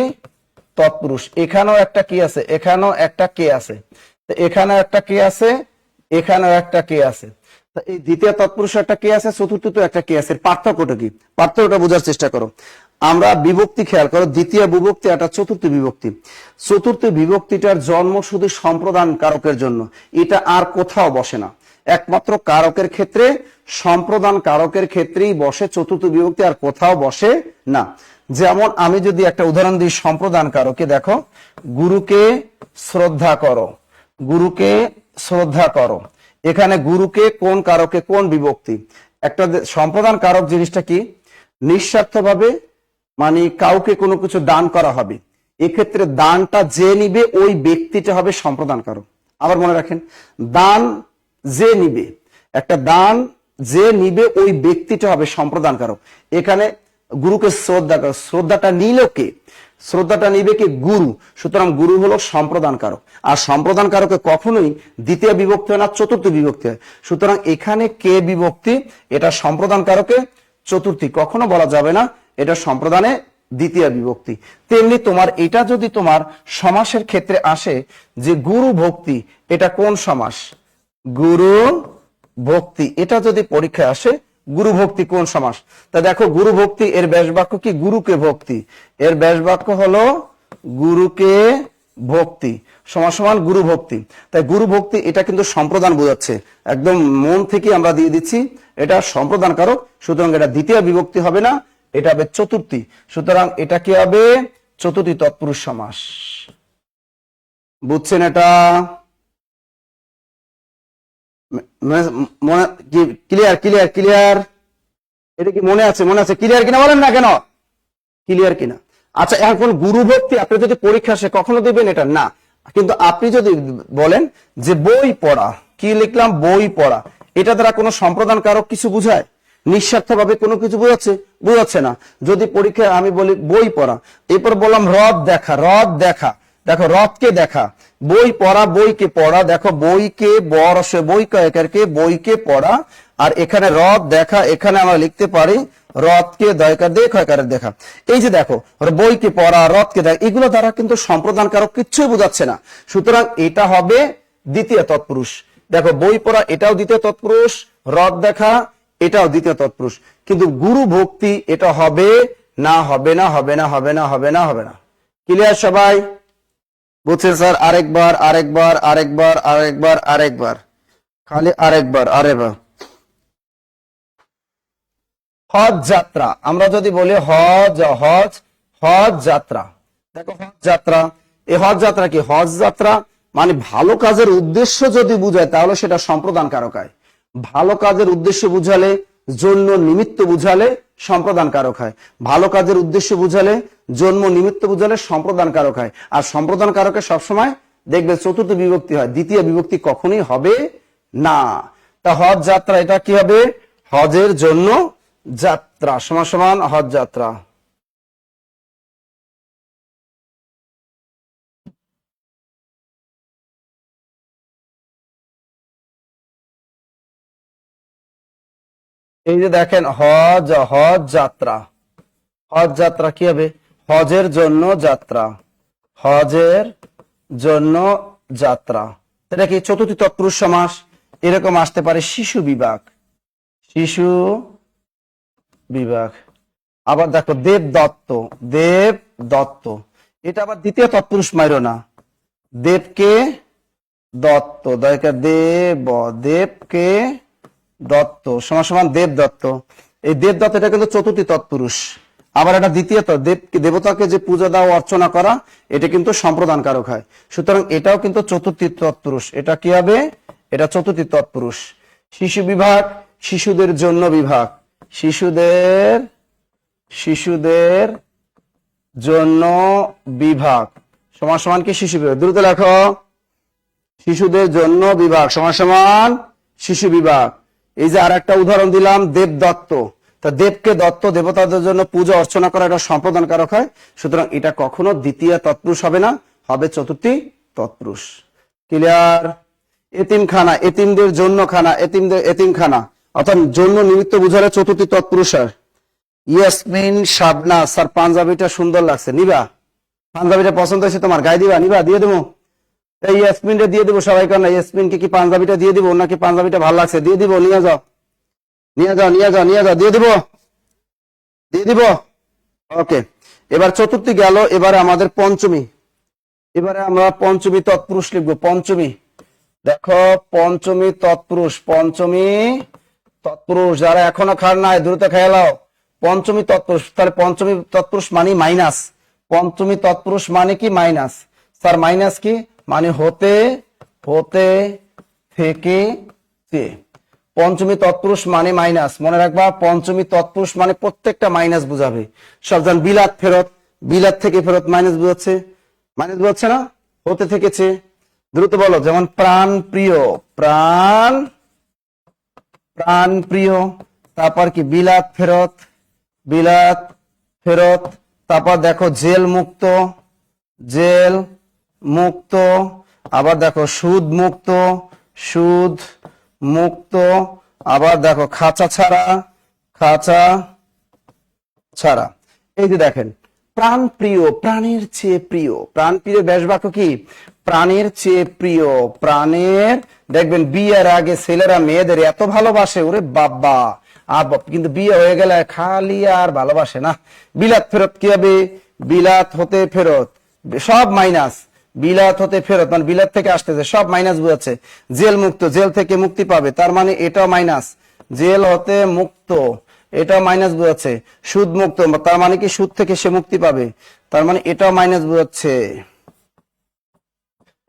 তৎপুরুষ, এখানেও একটা কি আছে, এখানেও একটা কে আছে, এখানেও একটা কে আছে, এখানেও একটা কে আছে। এই দ্বিতীয় তৎপুরুষ একটা কে আছে, চতুর্থ একটা কে আছে। পার্থক্যটা কি? পার্থক্যটা বোঝার চেষ্টা করো। আমরা বিভক্তি খেয়াল করো, দ্বিতীয় বিভক্তি একটা চতুর্থ বিভক্তি। চতুর্থ বিভক্তিটার জন্ম শুধু সম্প্রদান কারকের জন্য, এটা আর কোথাও বসে না। একমাত্র কারকের ক্ষেত্রে, সম্প্রদান কারকের ক্ষেত্রেই বসে চতুর্থ বিভক্তি, আর কোথাও বসে না। যেমন আমি যদি একটা উদাহরণ দিই সম্প্রদান কারকে, দেখো গুরুকে শ্রদ্ধা করো, গুরুকে শ্রদ্ধা করো। এখানে গুরুকে কোন কারকে, কোন বিভক্তি? একটা সম্প্রদান কারক জিনিসটা কি? নিঃস্বার্থভাবে মানে কাউকে কোনো কিছু দান করা হবে, এক্ষেত্রে দানটা যে নিবে ওই ব্যক্তিটা হবে সম্প্রদান কারক। আবার মনে রাখেন, দান যে নিবে, একটা দান যে নিবে ওই ব্যক্তিটা হবে সম্প্রদান কারক। এখানে গুরুকে শ্রদ্ধা করো, শ্রদ্ধাটা নিল কে? শ্রদ্ধাটা নিবে কি? গুরু। সুতরাং গুরু হলো সম্প্রদান কারক। আর সম্প্রদান কারকে কখনোই দ্বিতীয় বিভক্তি হয় না, চতুর্থ বিভক্তি হয়। সুতরাং এখানে কে বিভক্তি, এটা সম্প্রদান কারকে চতুর্থী, কখনো বলা যাবে না এটা সম্প্রদানে দ্বিতীয় বিভক্তি। তেমনি তোমার এটা যদি তোমার সমাসের ক্ষেত্রে আসে যে গুরু ভক্তি, এটা কোন সমাস? গুরু ভক্তি। এটা যদি পরীক্ষায় আসে গুরু ভক্তি কোন সমাস, তা দেখো গুরু ভক্তি এর ব্যাস বাক্য কি? গুরুকে ভক্তি। এর ব্যাস বাক্য হলো গুরুকে ভক্তি সমান সমান গুরু ভক্তি। তাই গুরু ভক্তি এটা কিন্তু সম্প্রদান বোঝাচ্ছে, একদম মন থেকে আমরা দিয়ে দিচ্ছি এটা সম্প্রদান কারক। সুতরাং এটা দ্বিতীয় বিভক্তি হবে না, এটা হবে চতুর্থী। সুতরাং এটা কি হবে? চতুর্থী তৎপুরুষ সমাস। বুঝছেন এটা? Clear clear clear? এটা কি মনে আছে? মনে আছে? ক্লিয়ার কিনা বলেন না কেন? ক্লিয়ার কিনা? আচ্ছা, এখন গুরু ভক্তি আপনি যদি পরীক্ষা সে কখনো দিবেন এটা না, কিন্তু আপনি যদি বলেন যে বই পড়া, কি লিখলাম? বই পড়া, এটা দ্বারা কোনো সম্প্রদান কারক কিছু বুঝায়? নিঃস্বার্থ ভাবে কোনো কিছু বোঝাচ্ছে? বোঝাচ্ছে না। যদি পরীক্ষায় আমি বলি বই পড়া, এরপর বললাম হ্রদ দেখা, হ্রদ দেখা, দেখো রথকে দেখা, বই পড়া, বইকে পড়া, দেখো বইকে বরসে বই কয়কারকে বইকে পড়া, আর এখানে রথ দেখা, এখানে আমরা লিখতে পারি রথকে দয়কার দেখ কয়কারের দেখা। এই যে দেখো বইকে পড়া, রথকে দেখা, এগুলো দ্বারা কিন্তু সম্প্রদান কারক কিচ্ছুই বোঝাচ্ছে না। সুতরাং এটা হবে দ্বিতীয় তৎপুরুষ। দেখো বই পড়া এটাও দ্বিতীয় তৎপুরুষ, রথ দেখা এটাও দ্বিতীয় তৎপুরুষ, কিন্তু গুরু ভক্তি এটা হবে না, হবে না, হবে না, হবে না, হবে না, হবে না। ক্লিয়ার সবাই? বুঝছেন স্যার? আরেকবার, আরেকবার, আরেকবার, আরেকবার, আরেকবার, খালি আরেকবার, আরেকবার। হজ যাত্রা, আমরা যদি বলি হজ, হজ, হজ যাত্রা, দেখো হজ যাত্রা, এই হজ যাত্রা কি? হজ যাত্রা মানে ভালো কাজের উদ্দেশ্য যদি বুঝায় তাহলে সেটা সম্প্রদান কারক হয়। ভালো কাজের উদ্দেশ্য বুঝালে, জন্ম নিমিত্ত বুঝালে সম্প্রদান কারক হয়। ভালো কাজের উদ্দেশ্য বুঝালে, জন্ম নিমিত্ত বুঝালে সম্প্রদান কারক হয়। আর সম্প্রদান কারকে সবসময় দেখবে চতুর্থ বিভক্তি হয়, দ্বিতীয় বিভক্তি কখনোই হবে না। তা হজ যাত্রা এটা কি হবে? হজের জন্য যাত্রা, সমান সমান হজ যাত্রা। এই যে দেখেন হজ, হজ যাত্রা, হজ যাত্রা কি হবে? হজের জন্য যাত্রা, হজের জন্য যাত্রা। এটা কি চতুর্থী তৎপুরুষ সমাস? এরকম আসতে পারে শিশু বিভাগ, শিশু বিভাগ। আবার দেখো দেব দত্ত, দেব দত্ত, এটা আবার দ্বিতীয় তৎপুরুষ মাইরো না, দেবকে দত্ত, দয়কা দেব, দেবকে দত্ত সমান সমান দেব দত্ত। এই দেব দত্ত এটা কিন্তু চতুর্থী তৎপুরুষ। আবার এটা দ্বিতীয় দেবতাকে যে পূজা দেওয়া অর্চনা করা, এটা কিন্তু সম্প্রদান কারক হয়। সুতরাং এটাও কিন্তু চতুর্থী তৎপুরুষ। এটা কি হবে? এটা চতুর্থী তৎপুরুষ। শিশু বিভাগ, শিশুদের জন্য বিভাগ, শিশুদের, শিশুদের জন্য বিভাগ সমান সমান কি? শিশু বিভাগ। দ্রুত লেখো, শিশুদের জন্য বিভাগ সমান সমান শিশু বিভাগ। এই যে আর একটা উদাহরণ দিলাম, দেব দত্ত, তা দেবকে দত্ত, দেবতাদের জন্য পূজা অর্চনা করা, এটা সম্প্রদান কারক হয়। সুতরাং এটা কখনো দ্বিতীয় তৎপুরুষ হবে না, হবে চতুর্থী তৎপুরুষ। ক্লিয়ার? এতিমখানা, এতিমদের জন্য খানা, এতিমদের এতিমখানা, অর্থাৎ জন্য নিমিত্ত বুঝালে চতুর্থী তৎপুরুষ হয়। ইয়াসমিন শাবনা, স্যার পাঞ্জাবিটা সুন্দর লাগছে, নিবা? পাঞ্জাবিটা পছন্দ হয়েছে তোমার? গায়ে দিবা? নিবা? দিয়ে দেবো? এই ইয়াসমিনটা দিয়ে দেবো সবাই, কারণ ইয়াসমিনকে কি পাঞ্জাবিটা দিয়ে দিব? নাকি পাঞ্জাবিটা ভালো লাগছে? দিয়ে দিব? নিয়ে যাও, নিয়ে যাও, নিয়ে যাও, নিয়ে যাও, দিয়ে দিব, দিয়ে দিব। ওকে, এবার চতুর্থী গেল, এবারে আমাদের পঞ্চমী। এবারে আমরা পঞ্চমী তৎপুরুষ লিখবো। পঞ্চমী, দেখো পঞ্চমী তৎপুরুষ, পঞ্চমী তৎপুরুষ। যারা এখনো খার নাই দ্রুত খেয়ে নাও। পঞ্চমী তৎপুরুষ, তাহলে পঞ্চমী তৎপুরুষ মানে মাইনাস। পঞ্চমী তৎপুরুষ মানে কি? মাইনাস। স্যার মাইনাস কি মানে? হতে, হতে, থেকে, তে। পঞ্চমী তৎপুরুষ মানে মাইনাস, মনে রাখবা। পঞ্চমী তৎপুরুষ মানে প্রত্যেকটা মাইনাস বুঝাবে। সব জান, বিলাত ফেরত, বিলাত থেকে ফেরত মাইনাস বুঝাচ্ছে, মাইনাস বুঝাচ্ছে না? হতে থেকেছে। দ্রুত বলো, যেমন প্রাণ প্রিয়, প্রাণ, প্রাণ প্রিয়। তারপর কি? বিলাত ফেরত, বিলাত ফেরত। তারপর দেখো জেল মুক্ত, জেল মুক্ত। আবার দেখো সুদ মুক্ত, সুদ মুক্ত। আবার দেখো খাঁচা ছাড়া, খাঁচা ছাড়া। এই যে দেখেন প্রাণ প্রিয়, প্রাণের চেয়ে প্রিয়। প্রাণ প্রিয় ব্যাস বাক্য কি? প্রাণের চেয়ে প্রিয়। প্রাণের, দেখবেন বিয়ের আগে ছেলেরা মেয়েদের এত ভালোবাসে, ওরে বাবা। কিন্তু বিয়ে হয়ে গেলে খালি আর ভালোবাসে না। বিলাত ফেরত কি হবে? বিলাত হতে ফেরত, সব মাইনাস। বিলাত হতে ফেরত মানে বিলাত থেকে আসতেছে, সব মাইনাস বুঝাচ্ছে। জেল মুক্ত, জেল থেকে মুক্তি পাবে, তার মানে এটাও মাইনাস। জেল হতে মুক্ত, এটাও মাইনাস বুঝাচ্ছে। সুদ মুক্ত, তার মানে কি? সুদ থেকে সে মুক্তি পাবে, তার মানে এটাও মাইনাস বুঝাচ্ছে।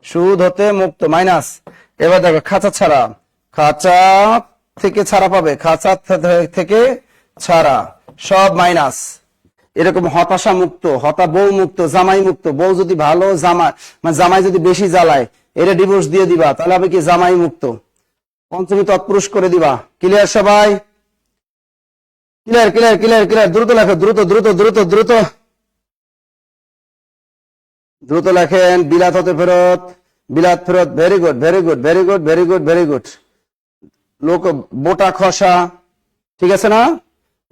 সুদ হতে মুক্ত, মাইনাস। এবার দেখো খাঁচা ছাড়া, খাঁচা থেকে ছাড়া পাবে, খাঁচা থেকে ছাড়া, সব মাইনাস। এরকম হতাশা মুক্ত, বউ মুক্ত, জামাই মুক্ত। বউ যদি ভালো, জামাই মানে জামাই যদি বেশি জ্বালায়, এটা ডিভোর্স দিয়ে দিবা, তাহলে হবে কি? জামাই মুক্ত। পঞ্চমী তৎপুরুষ করে দিবা। ক্লিয়ার সবাই? Clear, clear, clear, clear. দ্রুত লেখো, দ্রুত, দ্রুত, দ্রুত, দ্রুত। দ্রুত লেখেন, বিলাত হতে ফেরত, বিলাত ফেরত। Very good, very good, very good, very good, very good. লোক বোটা খসা, ঠিক আছে না?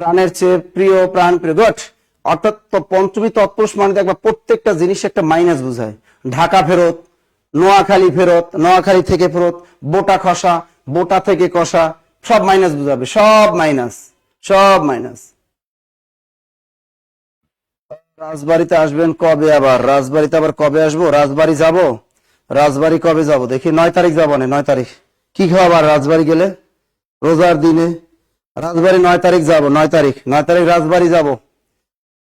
প্রাণের চেয়ে প্রিয়, প্রাণ প্রিয়, গুড। অর্থাৎ পঞ্চমী তৎপুরুষ মানে দেখবা প্রত্যেকটা জিনিস একটা মাইনাস বোঝায়। ঢাকা ফেরত, নোয়াখালী ফেরত, নোয়াখালী থেকে ফেরত, বোটা খসা, বোটা থেকে কষা, সব মাইনাস বোঝাবে, সব মাইনাস, সব মাইনাস। রাজবাড়িতে আসবেন কবে? আবার রাজবাড়িতে আবার কবে আসবো? রাজবাড়ি যাব, রাজবাড়ি কবে যাব দেখি? 9 তারিখ যাবো না? 9 তারিখ কি খাবার রাজবাড়ি গেলে? রোজার দিনে রাজবাড়ি 9 তারিখ যাব, 9 তারিখ, 9 তারিখ রাজবাড়ি যাব।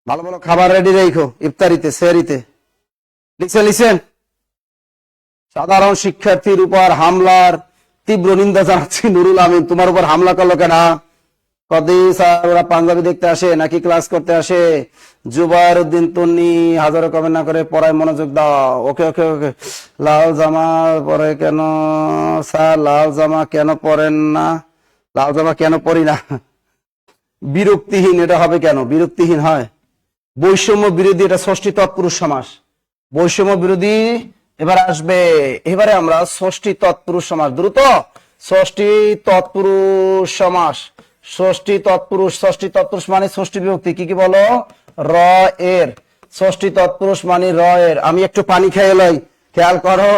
ভালো ভালো খাবার রেডি রেখো ইফতারিতে, সেহরিতে। লিখছেন, লিখছেন। সাধারণ শিক্ষার্থীর উপর হামলার তীব্র নিন্দা জানাচ্ছি। নুরুল আমিন, তোমার উপর হামলা করলো কেন? কদিন স্যার ওরা পাঞ্জাবি দেখতে আসে নাকি ক্লাস করতে আসে? জুবাইর উদ্দিন তন্নি, হাজারো কমেন্ট না করে পড়ায় মনোযোগ দাও। ওকে ওকে ওকে। লাল জামা পরে কেন স্যার? লাল জামা কেন পরেন না? লাল জামা কেন পরি না? বিরক্তিহীন এটা হবে কেন? বিরক্তিহীন হয়। বৈষম্য বিরোধী, এটা ষষ্ঠী তৎপুরুষ সমাস। বৈষম্য বিরোধী এবার আসবে। এবারে আমরা ষষ্ঠী তৎপুরুষ সমাস, দ্রুত। ষষ্ঠী তৎপুরুষ সমাস, ষষ্ঠী তৎপুরুষ। ষষ্ঠী তৎপুরুষ মানে ষষ্ঠী বিভক্তি, কি কি বলো? র এর। ষষ্ঠী তৎপুরুষ মানে র এর। আমি একটু পানি খেয়ে লই, খেয়াল করো।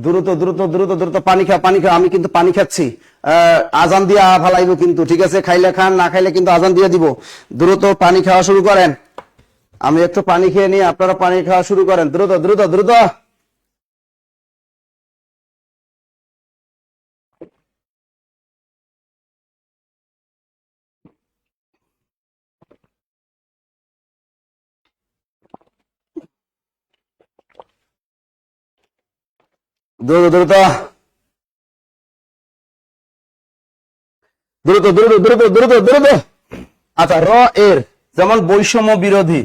দ্রুত দ্রুত দ্রুত দ্রুত পানি খা, পানি খা। আমি কিন্তু পানি খাচ্ছি। আজান দিয়া ভালাইবো কিন্তু, ঠিক আছে? খাইলে খান, না খাইলে কিন্তু আজান দিয়ে দিব। দ্রুত পানি খাওয়া শুরু করেন। আমি একটু পানি খেয়ে নিই, আপনারা পানি খাওয়া শুরু করেন। দ্রুত দ্রুত দ্রুত। দ্রুত দ্রুত দ্রুত দ্রুত দ্রুত দ্রুত দ্রুত। আচ্ছা, র এর যেমন বৈষম্য বিরোধী,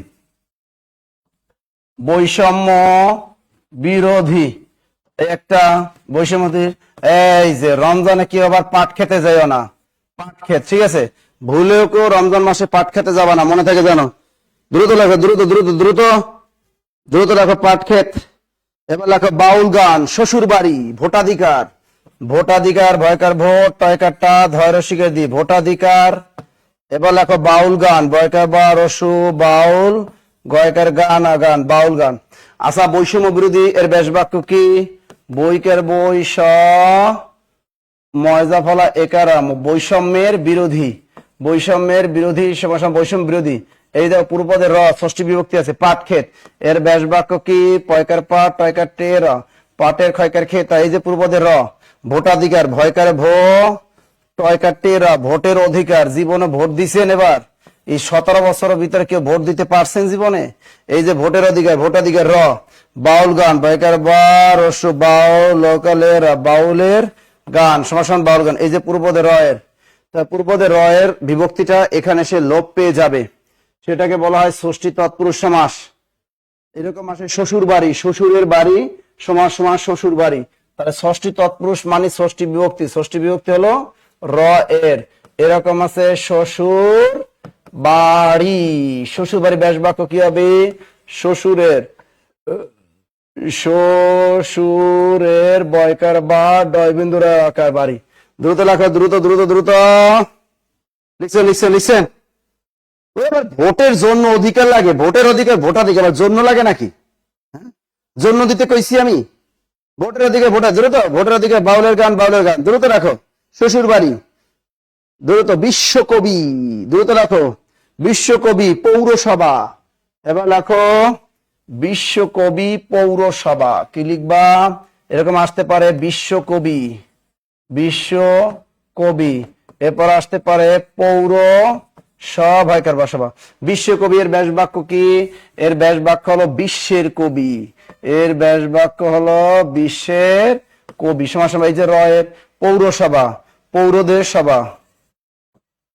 বৈষম্য বিরোধী একটা বৈষম্য। এই যে রমজানে কি আবার পাট খেতে যাইও না, পাট খেত, ঠিক আছে? ভুলেও কেউ রমজান মাসে পাট খেতে যাবা না, মনে থাকে জানো। দ্রুত লেখো, দ্রুত দ্রুত দ্রুত দ্রুত লেখো পাট খেত। এবার লেখো বাউল গান, শ্বশুর বাড়ি, ভোটাধিকার। ভোটাধিকার, ভয়কার ভোট, টয়কারটা ধৈর্য শিখে দি, ভোটাধিকার। এবার লেখো বাউল গান, বয়কার বা রসু, বাউল, গয়কার গান, গান, বাউল গান। আচ্ছা, বৈষম্য বিরোধী এর ব্যাস বাক্য কি? বইকের বই, স ময়জা ফলা একারাম, বৈষম্যের বিরোধী। বৈষম্যের বিরোধী সমাস বৈষম্য বিরোধী। এই যে পূর্বপদের র, ষষ্ঠী বিভক্তি আছে, পাট ক্ষেত। এর ব্যাস বাক্য কি? পয়কার পাট, টয়কার টে, র, পাটের ক্ষয়কার ক্ষেত। এই যে পূর্বপদের র। ভোটাধিকার, ভয়কার ভো, টয়কার টে, র, ভোটের অধিকার। জীবনে ভোট দিছেন? এবার এই 17 বছরের ভিতরে কেউ ভোট দিতে পারছেন জীবনে? এই যে ভোটের অধিকার, ভোটাধিকার। র, বাউল গান, বয়কার বা রস্য, বাউল, লোকালের, বাউলের গান, সমাসন বাউল গান। এই যে পূর্বদের রয়ের, পূর্বদের রয়ের বিভক্তিটা এখানে সে লোপ পেয়ে যাবে, সেটাকে বলা হয় ষষ্ঠী তৎপুরুষ সমাস। এরকম আসে শ্বশুর বাড়ি, শ্বশুরের বাড়ি, সমাস সমাস শ্বশুর বাড়ি। তাহলে ষষ্ঠী তৎপুরুষ মানে ষষ্ঠী বিভক্তি। ষষ্ঠী বিভক্তি হলো র এর। এরকম আছে শ্বশুর বাড়ি, শ্বশুর বাড়ি ব্যাস বাক্য কি হবে? শ্বশুরের, শ্বশুরের বয়কার বা ডয়বিন্দুর আকার বাড়ি। দ্রুত লেখা, দ্রুত দ্রুত দ্রুত লিখছেন লিখছেন লিখছেন। এবার ভোটের জন্য অধিকার লাগে, ভোটের অধিকার, ভোটাধিকার জন্য লাগে নাকি? জন্য দিতে কইছি আমি? ভোটের অধিকার, ভোটার, দ্রুত ভোটের অধিকার, বাউলের গান, বাউলের গান। দ্রুত রাখো, শ্বশুর বাড়ি। দ্রুত বিশ্বকবি, দ্রুত রাখো, বিশ্বকবি পৌরসভা। এবার লেখো বিশ্বকবি পৌরসভা। কি লিখবা? এরকম আসতে পারে বিশ্বকবি, বিশ্বকবি। এরপর আসতে পারে পৌর সভায়কার বাসভা। বিশ্বকবি এর ব্যাস বাক্য কি? এর ব্যাস বাক্য হলো বিশ্বের কবি। এর ব্যাস বাক্য হলো বিশ্বের কবি। সমাস এই যে রয়ের পৌরসভা, পৌরদের সভা,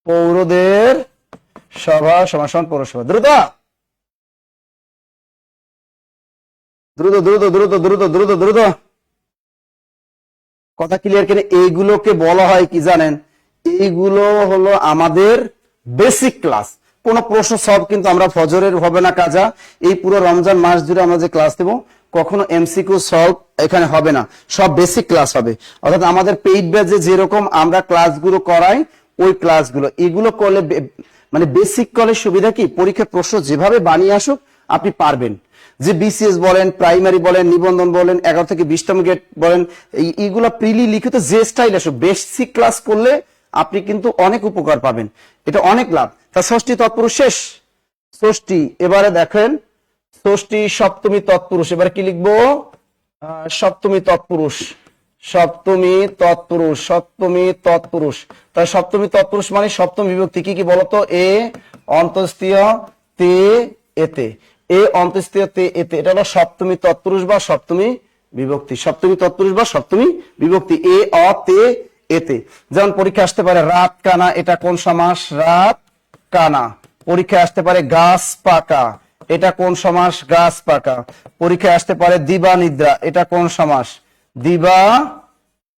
পৌরদের সভা, সমাসন পৌরসভা। দ্রুত দ্রুত দ্রুত দ্রুত দ্রুত দ্রুত দ্রুত। কথা ক্লিয়ার কেন? এইগুলোকে বলা হয় কি জানেন? এইগুলো হলো আমাদের বেসিক ক্লাস। কোন প্রশ্ন সব কিন্তু আমরা ফজরের হবে না কাজা, এই পুরো রমজান মাস জুড়ে আমরা যে ক্লাস দেবো কখনো এমসিকিউ সলভ এখানে হবে না, সব বেসিক ক্লাস হবে। অর্থাৎ আমাদের পেইড ব্যাচে যেরকম আমরা ক্লাসগুলো করাই ওই ক্লাসগুলো এগুলো করলে মানে বেসিক করলে সুবিধা কি, পরীক্ষার প্রশ্ন যেভাবে বানিয়ে আসুক আপনি পারবেন। যে বিসিএস বলেন, প্রাইমারি বলেন, নিবন্ধন বলেন, 11 থেকে 20তম গেট বলেন, এইগুলা প্রিলি লিখিত যে স্টাইল আসুক, বেসিক ক্লাস করলে আপনি কিন্তু অনেক উপকার পাবেন, এটা অনেক লাভ। তা ষষ্ঠী তৎপুরুষ শেষ। ষষ্ঠী, এবারে দেখেন ষষ্ঠী সপ্তমী তৎপুরুষ, এবারে কি লিখবো, সপ্তমী তৎপুরুষ, সপ্তমী তৎপুরুষ, সপ্তমী তৎপুরুষ। তাহলে সপ্তমী তৎপুরুষ মানে সপ্তম বিভক্তি কি কি বলতো, এ অন্তস্থীয় তে এতে, এ অন্তস্থীয় তে এতে, এটা হলো সপ্তমী তৎপুরুষ বা সপ্তমী বিভক্তি, সপ্তমী তৎপুরুষ বা সপ্তমী বিভক্তি, এ অ তে এতে। যেমন পরীক্ষা আসতে পারে রাত কানা, এটা কোন সমাস, রাত কানা। পরীক্ষা আসতে পারে গাছ পাকা, এটা কোন সমাস, গাছ পাকা। পরীক্ষা আসতে পারে দিবা নিদ্রা, এটা কোন সমাস, দিবা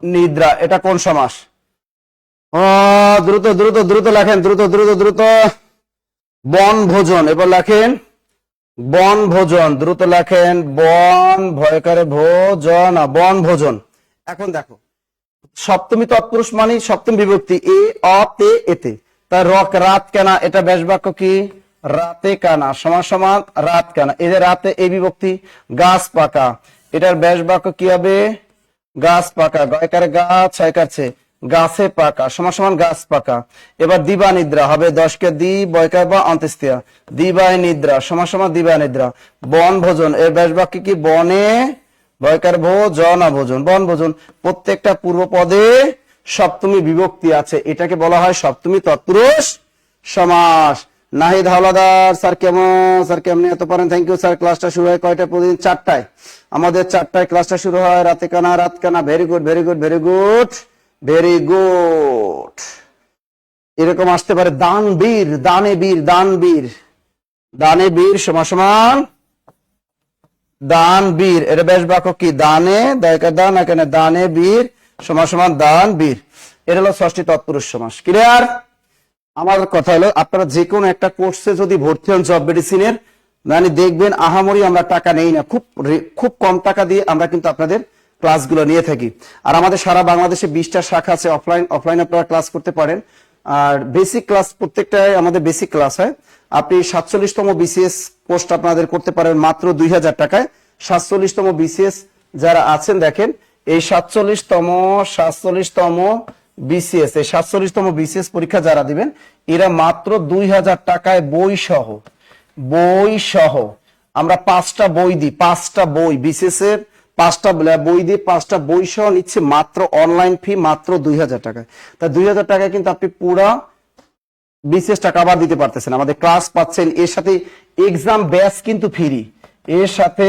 নিদ্রা। এটা কোন সমাস, দ্রুত দ্রুত দ্রুত লেখেন, দ্রুত দ্রুত দ্রুত। বন ভোজন, এবার লেখেন বন ভোজন, দ্রুত লেখেন, বন ভয়কারে ভোজন, বন ভোজন। এখন দেখো সপ্তমী তৎপুরুষ মানে সপ্তম বিভক্তি, এ অ তে এতে। তার রাত কানা, এটা ব্যাস বাক্য কি, রাতে কানা, সমান সমান রাত কানা। এই যে রাতে এই বিভক্তি, গাছ পাকা, এটার ব্যাস বাক্য কি হবে, গাছ পাকা, গয়কার গাছ ছয়কারছে, গাছে পাকা, সমান সমান গাছ পাকা। এবার দিবা নিদ্রা হবে, 10 কে দি বয়কার বা অন্ত্যেষ্টিয়া, দিবায় নিদ্রা, সমান সমান দিবা নিদ্রা। বন ভোজন, এর ব্যাস বাক্য কি, বনে ভয়কার ভোজন ভোজন, বন ভোজন। প্রত্যেকটা পূর্ব পদে সপ্তমী বিভক্তি আছে, এটাকে বলা হয় সপ্তমী তৎপুরুষ সমাস। নাহিদ হাওলাদার, স্যার কেমন, স্যার কেমন এত পারেন, থ্যাংক ইউ স্যার। ক্লাসটা শুরু হয় কয়টা, প্রতিদিন 4টায়, আমাদের 4টায় ক্লাসটা শুরু হয়। রাতে কানা, রাত কানা, very good very good very good very good. এরকম আসতে পারে দান বীর, দানে বীর, দান বীর, দানে বীর সমান সমান দান বীর। এটা বেশ বাক্য কি, দানে দয়কার দান, এখানে দানে বীর সমান সমান দান বীর। এটা হলো ষষ্ঠী তৎপুরুষ সমাস। ক্লিয়ার? আমার কথা হলো আপনারা যে কোনো একটা কোর্সে যদি ভর্তি হন জব মেডিসিনের, মানে দেখবেন আহামরি আমরা টাকা নেই না, খুব কম টাকা দিয়ে আমরা কিন্তু আপনাদের ক্লাসগুলো নিয়ে থাকি। আর আমাদের সারা বাংলাদেশে 20টা শাখা আছে, অফলাইন আপনারা ক্লাস করতে পারেন। আর বেসিক ক্লাস প্রত্যেকটাই আমাদের বেসিক ক্লাস হয়। আপনি 47তম বিসিএস পোস্ট আপনাদের করতে পারেন মাত্র 2000 টাকায়। 47তম বিসিএস যারা আছেন দেখেন, এই 47তম বিসিএস, এই 47তম বিসিএস পরীক্ষা যারা দিবেন এরা মাত্র 2000 টাকায় বই সহ আমরা 5টা বই দিই, 5টা বই বিসিএস এর 5টা বই দিয়ে 5টা বই সহ নিচ্ছে মাত্র, অনলাইন ফি মাত্র 2000 টাকায়। তা 2000 টাকায় কিন্তু আপনি পুরা বিসিএস টাকা আবার দিতে পারতেছেন, আমাদের ক্লাস পাচ্ছেন, এর সাথে এক্সাম ব্যাচ কিন্তু ফ্রি, এর সাথে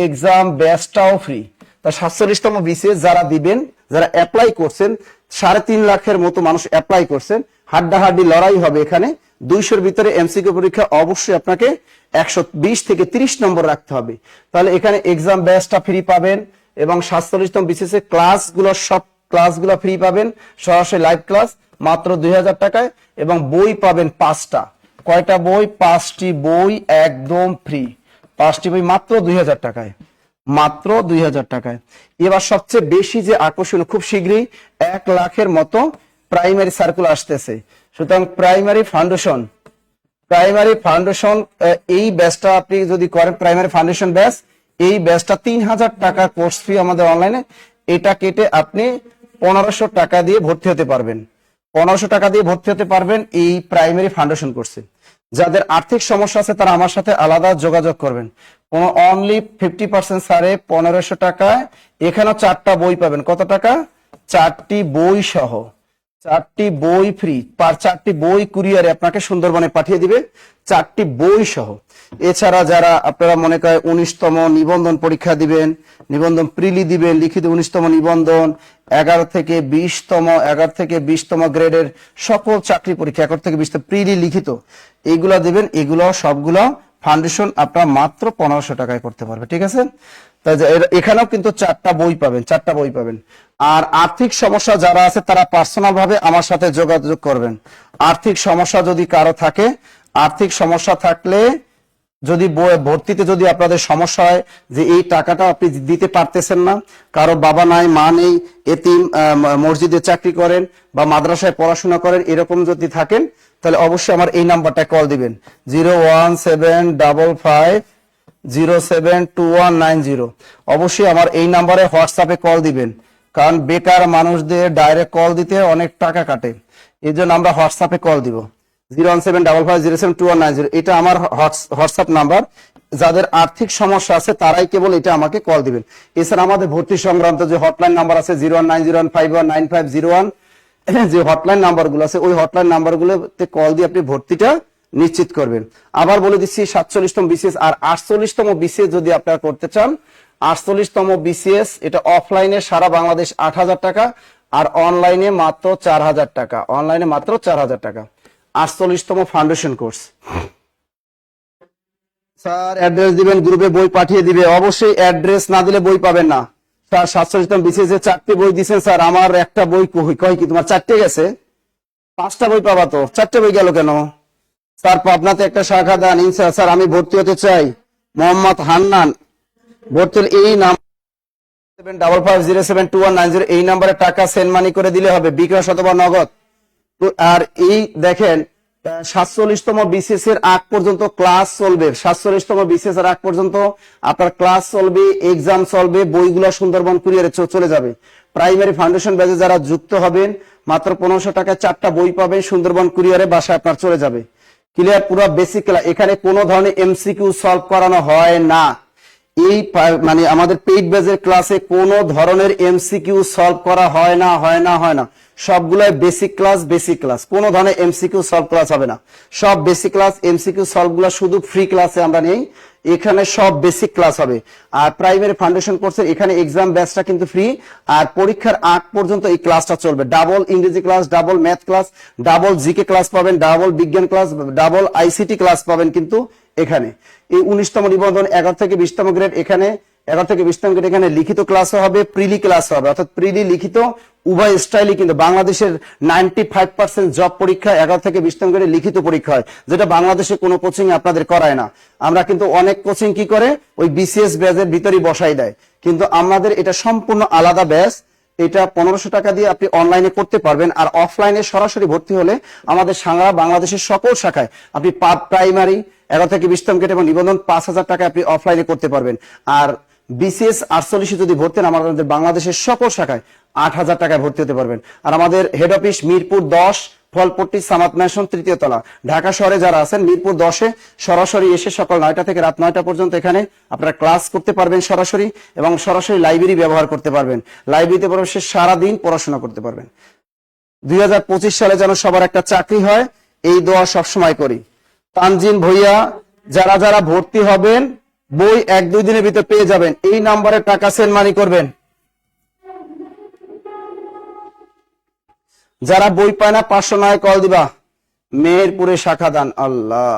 এক্সাম ব্যাচটাও ফ্রি। তা 47তম বিসিএস যারা দিবেন, যারা অ্যাপ্লাই করছেন, 3.5 লাখের মতো মানুষ অ্যাপ্লাই করছেন, হাড্ডাহাড্ডি লড়াই হবে এখানে। 200-র ভিতরে এমসিকিউ পরীক্ষা অবশ্যই আপনাকে 120 থেকে 30 নম্বর রাখতে হবে, তাহলে এখানে এক্সাম ব্যাচটা ফ্রি পাবেন এবং 47তম বিসিএস এর ক্লাসগুলো, সব ক্লাসগুলো ফ্রি পাবেন, সরাসরি লাইভ ক্লাস মাত্র 2000 টাকায়। এবং বই পাবেন 5টা, কয়টা বই, 5টি বই একদম ফ্রি, 5টি বই মাত্র 2000 টাকায়, মাত্র 2000 টাকায়। এবার সবচেয়ে বেশি যে আকর্ষণীয়, খুব শীঘ্রই 1 লাখের মতো প্রাইমারি সার্কুল আসতেছে। সুতরাং প্রাইমারি ফাউন্ডেশন এই ব্যাচটা আপনি যদি করেন, প্রাইমারি ফাউন্ডেশন ব্যাচ, এই ব্যাচটা 3000 টাকা কোর্স ফি আমাদের অনলাইনে, এটা কেটে আপনি 1500 টাকা দিয়ে ভর্তি হতে পারবেন, 1500 টাকা দিয়ে ভর্তি হতে পারবেন এই প্রাইমারি ফাউন্ডেশন কোর্সে। যাদের আর্থিক সমস্যা আছে তারা আমার সাথে আলাদা যোগাযোগ করবেন। অনলি 50% সারে 1500 টাকায় এখানেও 4টা বই পাবেন। কত টাকা? 4টি বই সহ, 4টি বই ফ্রি, 4টি বই কুরিয়ারে আপনাকে সুন্দরবনে পাঠিয়ে দিবে, 4টি বই সহ। এছাড়া যারা আপনারা মনে করেন 19তম নিবন্ধন পরীক্ষা দিবেন, নিবন্ধন প্রিলি দিবেন, লিখিত 19তম নিবন্ধন, 11 থেকে 20তম গ্রেডের সকল চাকরি পরীক্ষা 11 থেকে 20 প্রিলি লিখিত এইগুলা দিবেন, এগুলো সবগুলো ফাউন্ডেশন আপনারা মাত্র 1500 টাকায় করতে পারবে। ঠিক আছে? তাই এখানেও কিন্তু 4টা বই পাবেন। আর আর্থিক সমস্যা যারা আছে তারা পার্সোনাল ভাবে আমার সাথে যোগাযোগ করবেন। আর্থিক সমস্যা যদি কারো থাকে, আর্থিক সমস্যা থাকলে যদি ভর্তিতে যদি আপনাদের সমস্যা হয় যে এই টাকাটা আপনি দিতে পারতেছেন না, কারো বাবা নাই মা নেই, এতিম, মসজিদে চাকরি করেন বা মাদ্রাসায় পড়াশোনা করেন, এরকম যদি থাকেন তাহলে অবশ্যই আমার এই নাম্বারটা কল দিবেন 01755072190। অবশ্যই আমার এই নাম্বারে হোয়াটসঅ্যাপে কল দিবেন, কারণ বেকার মানুষদের ডাইরেক্ট কল দিতে অনেক টাকা কাটে, এই জন্য আমরা হোয়াটসঅ্যাপে কল দিব 01755072190। এটা আমার হোয়াটসঅ্যাপ নাম্বার। যাদের আর্থিক সমস্যা আছে তারাই কেবল এটা আমাকে কল দিবেন। এছাড়া আমাদের ভর্তি সংক্রান্ত যে হটলাইন নাম্বার আছে 01901519501, যে হটলাইন নাম্বার গুলো আছে ওই হটলাইন নাম্বার গুলোতে কল দিয়ে আপনি ভর্তিটা নিশ্চিত করবেন। আবার বলে দিচ্ছি 47তম বিসিএস আর 48তম বিসিএস যদি আপনারা করতে চান, 48তম বিসিএস এটা অফলাইনে সারা বাংলাদেশ 8,000 টাকা আর অনলাইনে মাত্র 4,000 টাকা, অনলাইনে মাত্র 4,000 টাকা 48তম ফাউন্ডেশন কোর্স। স্যার অ্যাড্রেস দিবেন, গ্রুপে বই পাঠিয়ে দিবে। অবশ্যই অ্যাড্রেস না দিলে বই পাবেন না। স্যার 47তম বিসিএস এর 4টে বই দিছেন স্যার, আমার একটা বই কই কি তোমার 4টে গেছে? 5টা বই পাবা তো, 4টে বই গেল কেন? স্যার পাবনাতে একটা শাখা দেন। স্যার আমি ভর্তি হতে চাই। মোহাম্মদ হান্নান, ভর্তি এই নাম 7550721990 এই নাম্বারে টাকা সেন্ড মানি করে দিলে হবে, বিকাশ অথবা নগদ। তো আর এই দেখেন 47তম বিসিএস এর আগ পর্যন্ত ক্লাস চলবে, 47তম বিসিএস এর আগ পর্যন্ত আপনার ক্লাস চলবে, এক্সাম চলবে, বইগুলো সুন্দরবন কুরিয়ারে চলে যাবে। প্রাইমারি ফাউন্ডেশন ব্যাচে যারা যুক্ত হবেন মাত্র 1500 টাকায় 4টা বই পাবেন, সুন্দরবন কুরিয়ারে বাসায় আপনার চলে যাবে। ক্লিয়ার? পুরো বেসিক ক্লাস, এখানে কোনো ধরনের এমসিকিউ সলভ করানো হয় না। এই মানে আমাদের পেইড ব্যাচের ক্লাসে কোনো ধরনের এমসিকিউ সলভ করা হয় না। সবগুলাই বেসিক ক্লাস, কোনো ধরনের এমসিকিউ সলভ ক্লাস হবে না। সব বেসিক ক্লাস, এমসিকিউ সলভ গুলা শুধু ফ্রি ক্লাসে আমরা নেই, এখানে সব বেসিক ক্লাস হবে। আর প্রাইমারি ফাউন্ডেশন কোর্সের এখানে এক্সাম ব্যাচটা কিন্তু ফ্রি, আর পরীক্ষার আগ পর্যন্ত এই ক্লাসটা চলবে। ডাবল ইংরেজি class, double math class, double GK class পাবেন, ডাবল বিজ্ঞান ক্লাস, ডাবল আইসিটি ক্লাস পাবেন কিন্তু এখানে। এই 19তম নিবন্ধন 11 থেকে 20তম গ্রেড, এখানে 11 থেকে 20তম গ্রেড এখানে লিখিত ক্লাসও হবে, প্রিলি ক্লাস হবে, অর্থাৎ প্রিলি লিখিত উভয় স্টাইলই। কিন্তু বাংলাদেশের 95% জব পরীক্ষা 11 থেকে 20তম গ্রেডে লিখিত পরীক্ষা হয়, যেটা বাংলাদেশে কোনো কোচিং আপনাদের করায় না। আমরা কিন্তু অনেক কোচিং কি করে ওই বিসিএস ব্যাচের ভিতরেই বসাই দেয়, কিন্তু আমাদের এটা সম্পূর্ণ আলাদা ব্যাচ। এটা 1500 টাকা দিয়ে আপনি অনলাইনে করতে পারবেন, আর অফলাইনে সরাসরি ভর্তি হলে আমাদের সারা বাংলাদেশের সকল শাখায় আপনি প্রাইমারি 11 থেকে 20তম গ্রেড এবং নিবন্ধন 5,000 টাকা আপনি অফলাইনে করতে পারবেন। আর বিসিএস 48 যদি ভর্তি হন আমাদের বাংলাদেশের সকল শাখায় 8,000 টাকায় ভর্তি হতে পারবেন। আর আমাদের হেড অফিস মিরপুর 10, ফলপট্টি, সামাত ম্যানশন, 3য় তলা। ঢাকা শহরে যারা আছেন মিরপুর 10-এ সরাসরি এসে সকাল 9টা থেকে রাত 9টা পর্যন্ত এখানে আপনারা ক্লাস করতে পারবেন সরাসরি, এবং সরাসরি লাইব্রেরি ব্যবহার করতে পারবেন। লাইব্রেরিতে প্রবেশে সারাদিন পড়াশোনা করতে পারবেন। 2025 সালে যেন সবার একটা চাকরি হয়, এই দোয়া সবসময় করি। তানজিন ভইয়া, যারা যারা ভর্তি হবেন বই 1-2 দিনের ভিতর পেয়ে যাবেন। এই নাম্বারে টাকা সেন্ড মানি করবেন। যারা বই পায় না 509 কল দিবা, মেহেরপুরে শাখা দান। আল্লাহ,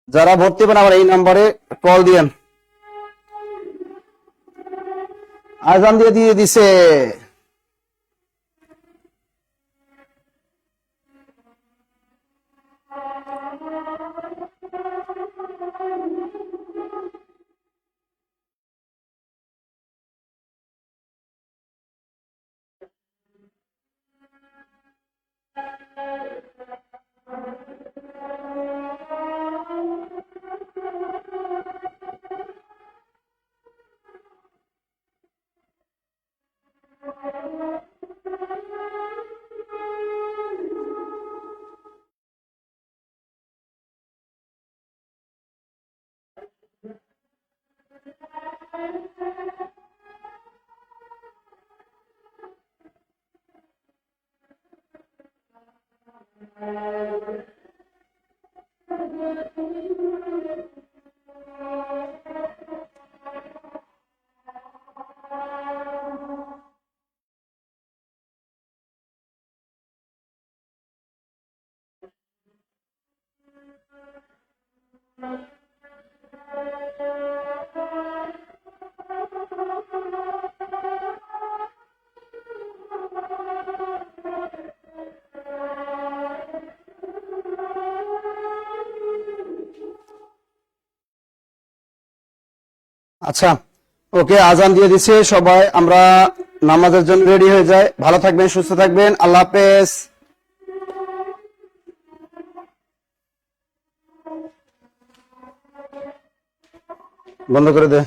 যারা ভর্তি হবেন আমার এই নাম্বারে কল দিয়েন। আজান দিয়ে দিছে। আচ্ছা, ওকে, আজান দিয়ে দিচ্ছে, সবাই আমরা নামাজের জন্য রেডি হয়ে যায়। ভালো থাকবেন, সুস্থ থাকবেন, আল্লাহ হাফেজ। বন্ধ করে দে।